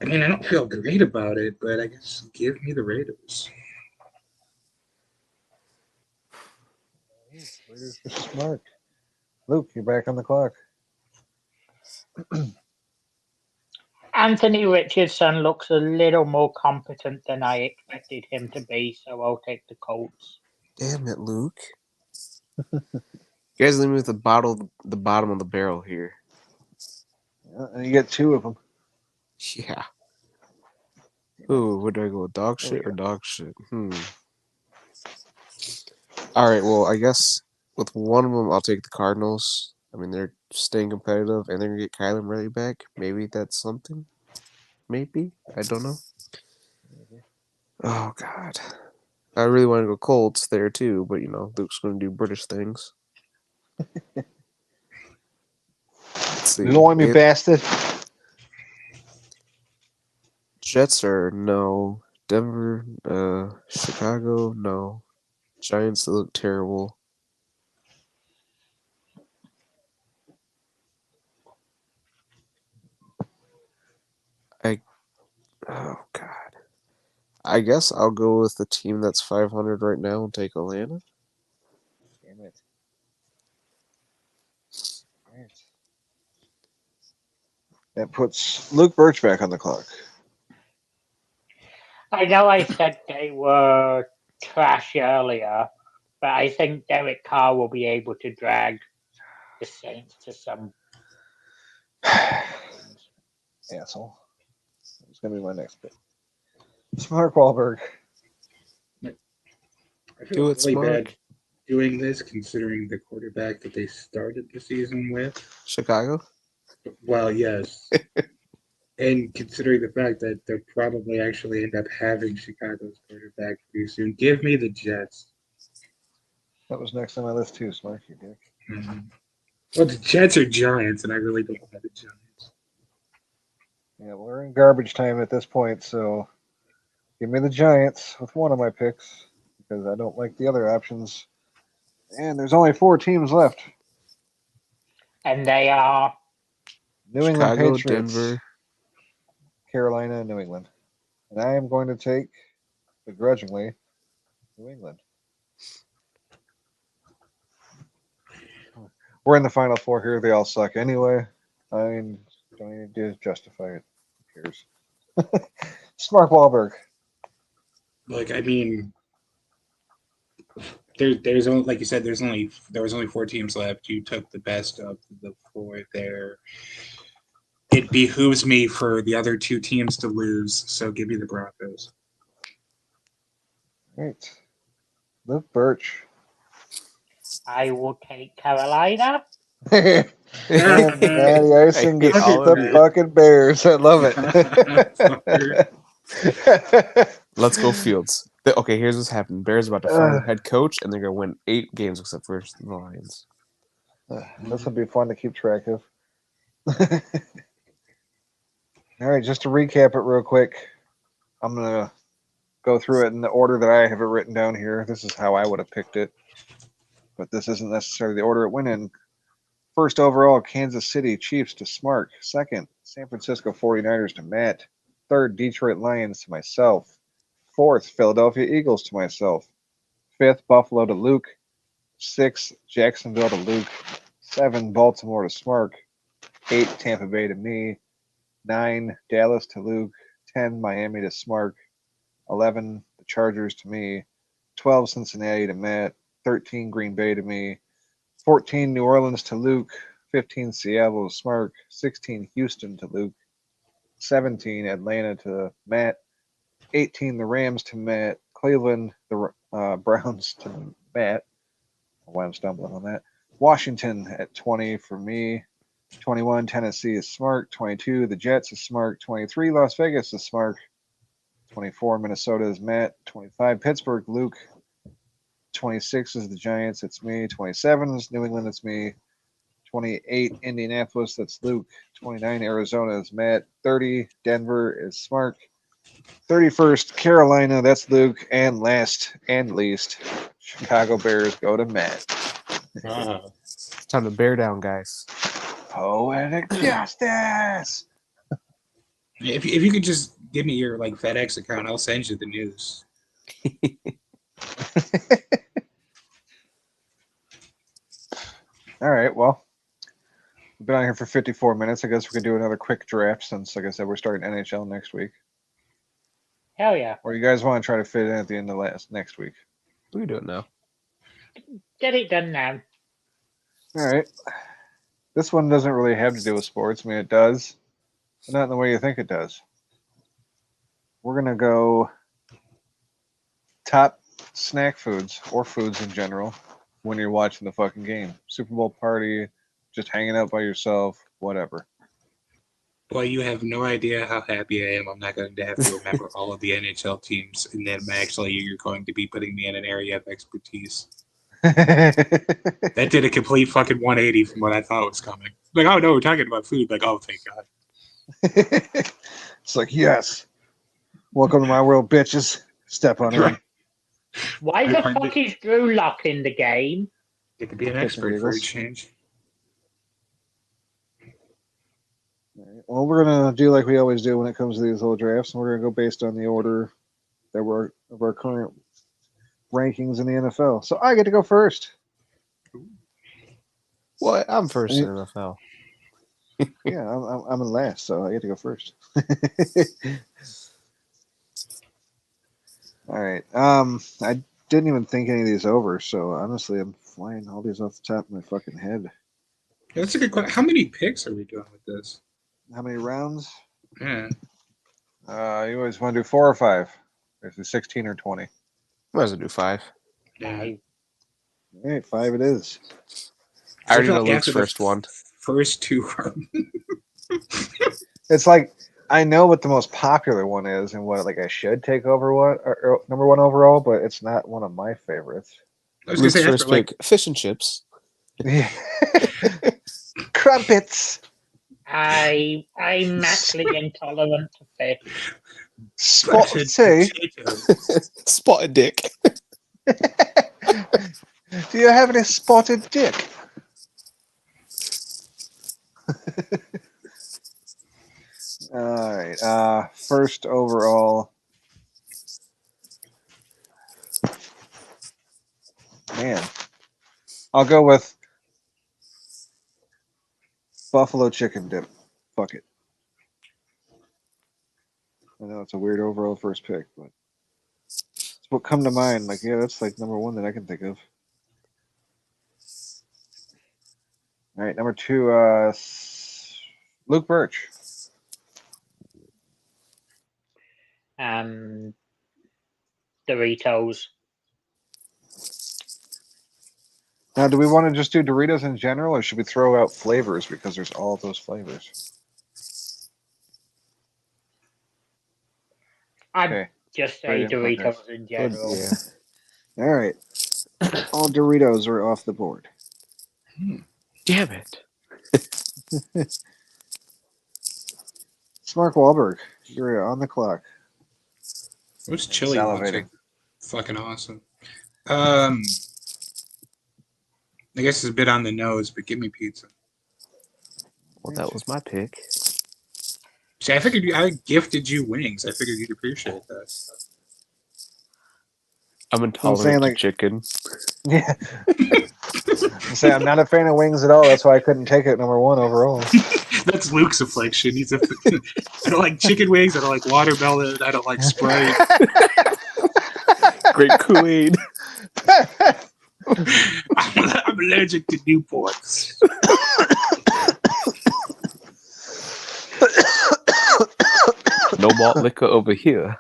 I mean, I don't feel great about it, but I guess give me the Raiders. Raiders are smart. Luke, you're back on the clock. Anthony Richardson looks a little more competent than I expected him to be, so I'll take the Colts. Damn it, Luke. You guys leave me with the bottom of the barrel here. And you get two of them. Yeah. Ooh, where do I go? Dog shit or dog shit? Alright, well, I guess with one of them, I'll take the Cardinals. I mean, they're staying competitive, and they're going to get Kyler Murray back. Maybe that's something. Maybe. I don't know. Oh, God. I really want to go Colts there, too, but, Luke's going to do British things. Let's see. Blimey, bastard. Jets are no. Denver, Chicago, no. Giants, they look terrible. Oh, God. I guess I'll go with the team that's 500 right now and take Atlanta. Damn it. That puts Luke Birch back on the clock. I know I said they were trash earlier, but I think Derek Carr will be able to drag the Saints to some wins. Asshole. It's going to be my next pick. Mark Wahlberg. I Do feel it, really Smark. bad doing this, considering the quarterback that they started the season with. Chicago. Well, yes. And considering the fact that they'll probably actually end up having Chicago's quarterback pretty soon, give me the Jets. That was next on my list too, Smark, you dick. Mhm. Well, the Jets are giants, and I really don't want the Giants. Yeah, we're in garbage time at this point, so give me the Giants with one of my picks because I don't like the other options. And there's only 4 teams left. And they are New England Chicago, Patriots, Denver. Carolina, and New England. And I am going to take, begrudgingly, New England. We're in the final 4 here. They all suck anyway. I don't need to justify it. Who cares? Mark Wahlberg. Like, I mean, there's only, like you said, there was only 4 teams left. You took the best of the 4 there. It behooves me for the other 2 teams to lose, so give me the Broncos. Right. Luke Birch. I will take Carolina. And Matty Ison I hate gets all the of you. fucking Bears. I love it. Let's go Fields. Okay, here's what's happening. Bears about to fire their head coach, and they're gonna win 8 games except for the Lions. This will be fun to keep track of. All right, just to recap it real quick, I'm gonna go through it in the order that I have it written down here. This is how I would have picked it, but this isn't necessarily the order it went in. First overall, Kansas City Chiefs to Smark. Second, San Francisco 49ers to Matt. Third, Detroit Lions to myself. Fourth, Philadelphia Eagles to myself. Fifth, Buffalo to Luke. Sixth, Jacksonville to Luke. 7, Baltimore to Smark. 8, Tampa Bay to me. 9, Dallas to Luke. 10, Miami to Smark. 11, the Chargers to me. 12, Cincinnati to Matt. 13, Green Bay to me. 14, New Orleans to Luke. 15, Seattle to Smark. 16, Houston to Luke. 17, Atlanta to Matt. 18, the Rams to Matt. Cleveland, the Browns to Matt. Why I'm stumbling on that. Washington at 20 for me. 21, Tennessee is Smart. 22, the Jets is Smart. 23, Las Vegas is Smart. 24, Minnesota is Matt. 25, Pittsburgh, Luke. 26 is the Giants, it's me. 27 is New England, it's me. 28, Indianapolis, that's Luke. 29, Arizona is Matt. 30, Denver is Smart. 31st, Carolina, that's Luke. And last and least, Chicago Bears go to Matt. It's time to bear down, guys. Poetic justice. If you could just give me your FedEx account, I'll send you the news. All right, well, we've been on here for 54 minutes. I guess we could do another quick draft since, like I said, we're starting NHL next week. Hell yeah. Or you guys want to try to fit in at the end of next week? We can do it now. Get it done now. All right. This one doesn't really have to do with sports. I mean, it does, but not in the way you think it does. We're going to go top snack foods or foods in general when you're watching the fucking game. Super Bowl party, just hanging out by yourself, whatever. Boy, you have no idea how happy I am. I'm not going to have to remember all of the NHL teams, and then actually you're going to be putting me in an area of expertise. That did a complete fucking 180 from what I thought was coming. Like, oh no, we're talking about food. Like, oh, thank God. It's like, yes. Welcome to my world, bitches. Step on it. Why the fuck is Drew Lock in the game? It could be an expert for a change. Well, we're gonna do like we always do when it comes to these little drafts, and we're gonna go based on the order that we're of our current rankings in the NFL. So I get to go first. What? I'm first in NFL. Yeah, I'm in last, so I get to go first. All right. I didn't even think any of these over, so honestly, I'm flying all these off the top of my fucking head. That's a good question. How many picks are we doing with this? How many rounds? Yeah. You always want to do 4 or 5? There's a 16 or 20. Might as well do 5. Yeah. All right, 5 it is. I already feel know like Luke's after the first one. First two are It's like I know what the most popular one is and what like I should take over what or number 1 overall, but it's not one of my favorites. I was gonna Luke's say after first like pick, fish and chips. Yeah. Crumpets. I'm actually intolerant to fish. spotted Say, potato. Spotted dick. do you have any spotted dick? All right. First overall. Man, I'll go with buffalo chicken dip. Fuck it. I know it's a weird overall first pick, but it's what come to mind. Like, yeah, that's like number 1 that I can think of. All right, number 2, Luke Birch. Doritos. Now, do we want to just do Doritos in general, or should we throw out flavors because there's all those flavors? I'd Okay. just say Right in Doritos progress. in general. Yeah. All right. All Doritos are off the board. Damn it. Mark Wahlberg, you're on the clock. Those chili ones are Salivating. fucking awesome. I guess it's a bit on the nose, but give me pizza. Well, that was my pick. See, I figured I gifted you wings. I figured you'd appreciate that. I'm intolerant to like- chicken. Yeah. I'm not a fan of wings at all. That's why I couldn't take it number 1 overall. That's Luke's affliction. He's a. I don't like chicken wings. I don't like watermelon. I don't like Sprite. Great Kool-Aid. I'm allergic to Newports. No malt liquor over here.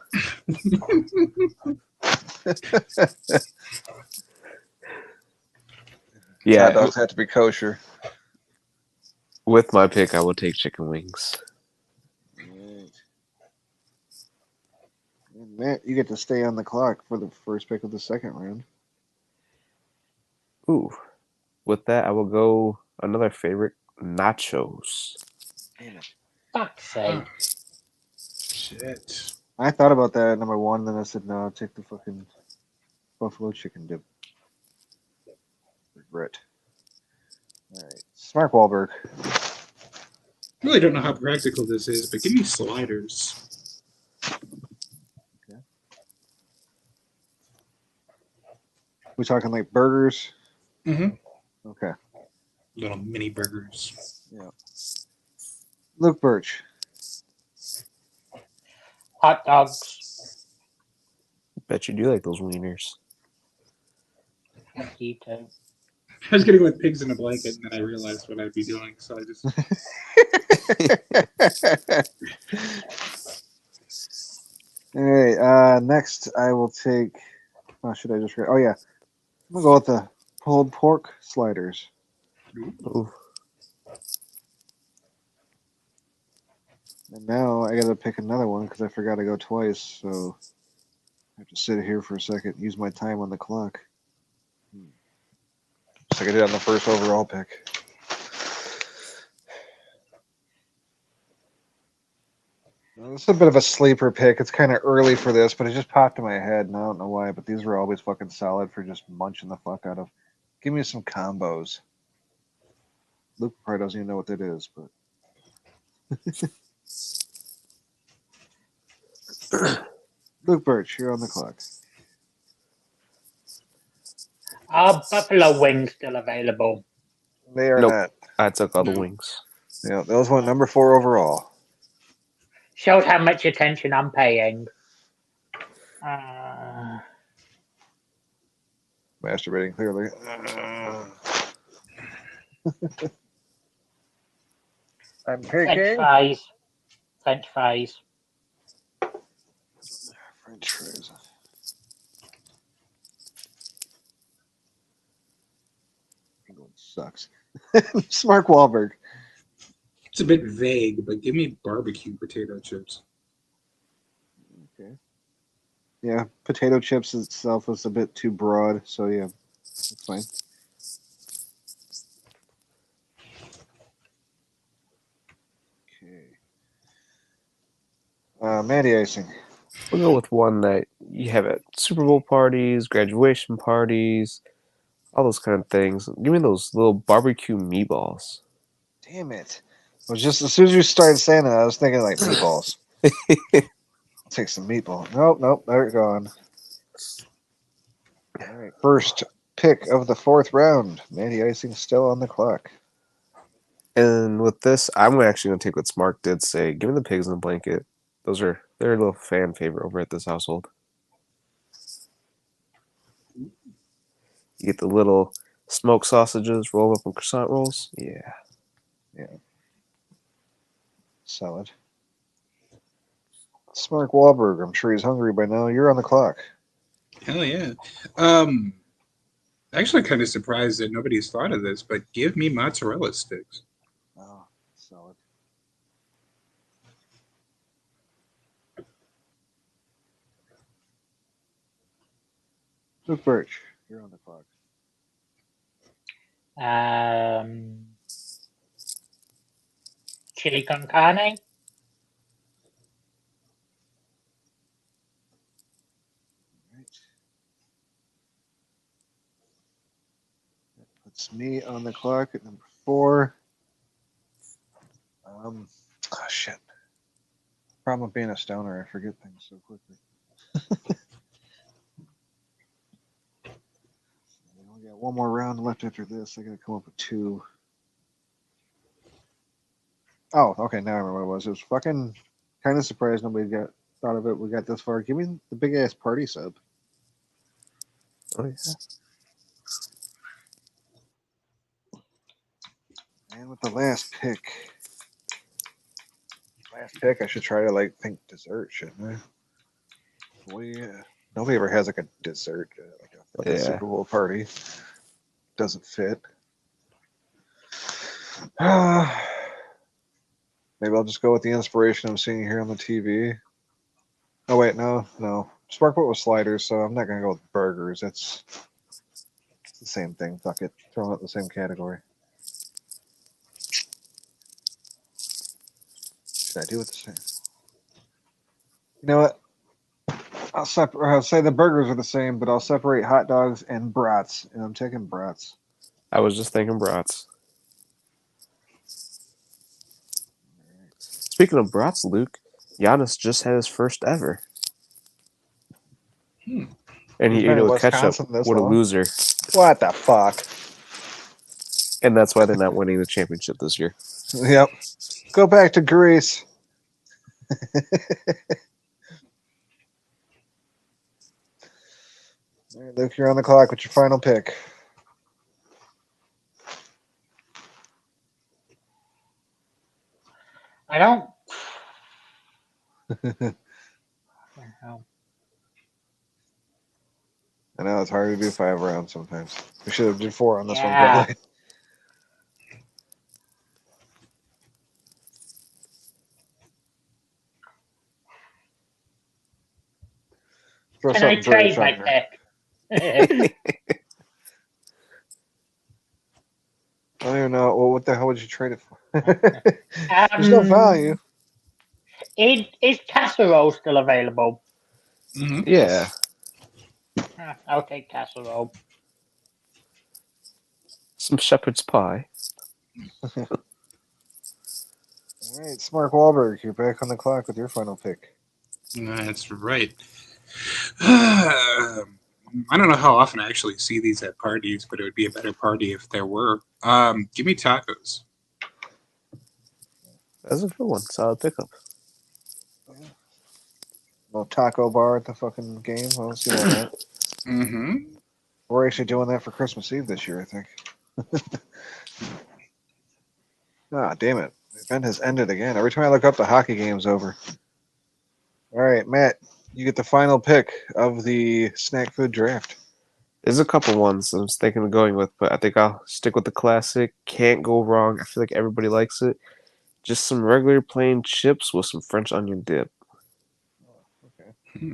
Yeah, Hot dogs have to be kosher. with my pick, I will take chicken wings. Right. And Matt, you get to stay on the clock for the first pick of the second round. Ooh. With that, I will go another favorite, nachos. Fuck's sake. Shit. I thought about that at number 1, then I said, no, I'll take the fucking buffalo chicken dip. Regret. All right. Mark Wahlberg. I really don't know how practical this is, but give me sliders. We talking like burgers? Mm-hmm. Okay. Little mini burgers. Luke Birch. Hot dogs. Bet you do like those wieners. You too. I was gonna go with pigs in a blanket, and then I realized what I'd be doing, so I just. All right. Next, I will take. Oh, should I just? Oh yeah. I'm gonna go with the pulled pork sliders. Ooh. And now I gotta pick another one because I forgot to go twice. So I have to sit here for a second, use my time on the clock. Just like I did on the first overall pick. Well, this is a bit of a sleeper pick. It's kind of early for this, but it just popped in my head, and I don't know why. But these were always fucking solid for just munching the fuck out of. Give me some combos. Luke probably doesn't even know what that is, but. Luke Birch, you're on the clock. Are buffalo wings still available? They are Nope. not. I took all the No. wings. Yeah, those went number 4 overall. Shows how much attention I'm paying. Masturbating clearly. I'm French picking fries. French fries. French fries. England sucks. It's Mark Wahlberg. It's a bit vague, but give me barbecue potato chips. Okay. Yeah, potato chips itself was a bit too broad, so yeah, that's fine. Okay. Matty icing. We'll go with one that you have at Super Bowl parties, graduation parties, all those kind of things. Give me those little barbecue meatballs. Damn it. It was just as soon as you started saying that, I was thinking like meatballs. I'll take some meatball. Nope, they're gone. All right, first pick of the 4th round. Matty icing still on the clock. And with this, I'm actually going to take what Smart did say. Give me the pigs in the blanket. They're a little fan favorite over at this household. You get the little smoked sausages, roll up in croissant rolls. Yeah. Solid. Mark Wahlberg. I'm sure he's hungry by now. You're on the clock. Hell yeah. Actually, kind of surprised that nobody's thought of this, but give me mozzarella sticks. Oh, solid. Luke Birch, you're on the clock. Chili con carne. Right. That puts me on the clock at number 4. Oh shit. Problem with being a stoner, I forget things so quickly. We got one more round left after this. I gotta come up with 2. Oh, okay, now I remember what it was. It was fucking kind of surprised nobody thought of it. We got this far. Give me the big ass party sub. Oh, yeah. And with the last pick, I should try to like think dessert, shouldn't I? Nobody ever has like a dessert, like a fucking Yeah. Super Bowl party. Doesn't fit. Maybe I'll just go with the inspiration I'm seeing here on the TV. Oh wait, no. Sparklet with sliders, so I'm not gonna go with burgers. It's the same thing. Fuck it. Throw them in the same category. Should I do it the same? You know what? I'll say the burgers are the same, but I'll separate hot dogs and brats, and I'm taking brats. I was just thinking brats. Speaking of brats, Luke, Giannis just had his first ever. And He's he been ate it in with ketchup. Wisconsin this What a long? loser. What the fuck? And that's why they're not winning the championship this year. Yep. Go back to Greece. All right, Luke, you're on the clock with your final pick. I don't. I know it's hard to do 5 rounds sometimes. We should have did 4 on this one, Yeah. probably. Throw Can I something British trade my on there. pick? I don't even know. Well, what the hell would you trade it for? There's no value. Is casserole still available? Mm-hmm. Yeah. I'll take casserole. Some shepherd's pie. All right, Smart Wahlberg, you're back on the clock with your final pick. That's right. I don't know how often I actually see these at parties, but it would be a better party if there were. Give me tacos. That's a good one. Solid pickup. No taco bar at the fucking game. I don't see that. Mm-hmm. We're actually doing that for Christmas Eve this year, I think. Ah, damn it. The event has ended again. Every time I look up, the hockey game's over. All right, Matt, you get the final pick of the snack food draft. There's a couple ones I was thinking of going with, but I think I'll stick with the classic. Can't go wrong. I feel like everybody likes it. Just some regular plain chips with some French onion dip. Okay.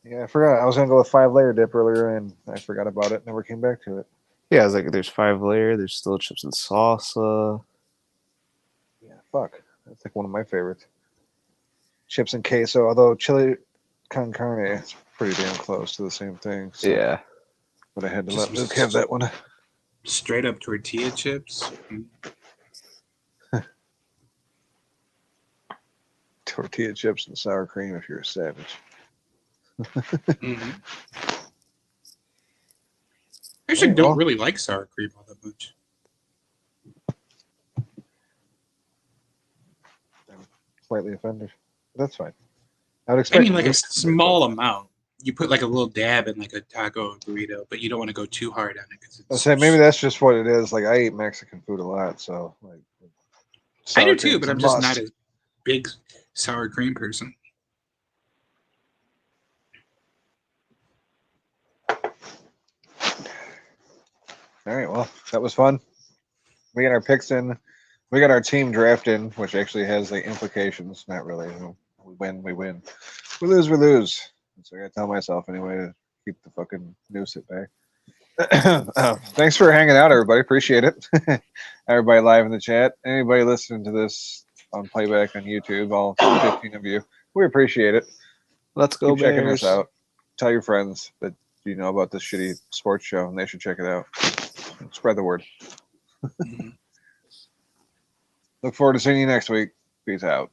Yeah, I forgot. I was gonna go with 5-layer dip earlier, and I forgot about it. Never came back to it. Yeah, it's like there's 5-layer. There's still chips and salsa. Yeah, fuck. That's like one of my favorites. Chips and queso, although chili con carne is pretty damn close to the same thing. So. Yeah. But I had to Just- let Luke have that one. Straight up tortilla chips. Tortilla chips and sour cream if you're a savage. Mm-hmm. I actually Well- don't really like sour cream all that much. Slightly offended. That's fine. I would I expect. mean, like a Luke- small amount. You put like a little dab in like a taco or burrito, but you don't want to go too hard on it because I say maybe that's just what it is. Like I eat Mexican food a lot, so like. I do sour too, cream's but a I'm just must. not a big sour cream person. All right, well, that was fun. We got our picks in. We got our team draft in, which actually has like implications. Not really. You know, we win, we win. We lose, we lose. So I gotta tell myself anyway to keep the fucking noose at bay. Thanks for hanging out, everybody. Appreciate it. Everybody live in the chat. Anybody listening to this on playback on YouTube, all 15 of you, we appreciate it. Let's go, Keep checking us Bears. out. Tell your friends that you know about this shitty sports show and they should check it out. Spread the word. Mhm. Look forward to seeing you next week. Peace out.